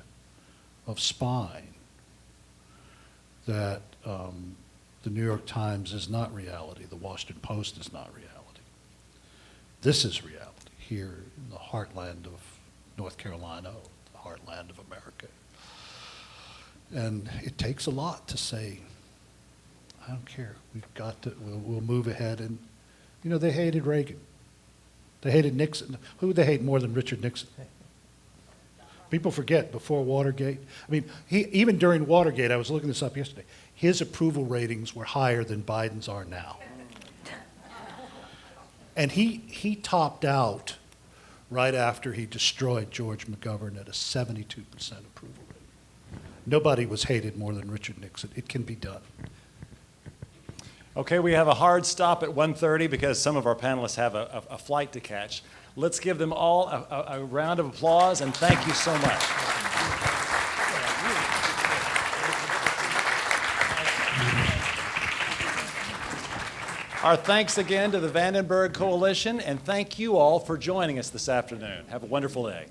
of spine, that the New York Times is not reality, the Washington Post is not reality. This is reality here in the heartland of North Carolina, the heartland of America. And it takes a lot to say, I don't care, we've got to, we'll move ahead. And, you know, they hated Reagan. They hated Nixon. Who would they hate more than Richard Nixon? People forget, before Watergate. I mean, even during Watergate, I was looking this up yesterday, his approval ratings were higher than Biden's are now. And he topped out right after he destroyed George McGovern at a 72% approval rate. Nobody was hated more than Richard Nixon. It can be done. Okay, we have a hard stop at 1:30 because some of our panelists have a flight to catch. Let's give them all a round of applause, and thank you so much. Our thanks again to the Vandenberg Coalition, and thank you all for joining us this afternoon. Have a wonderful day.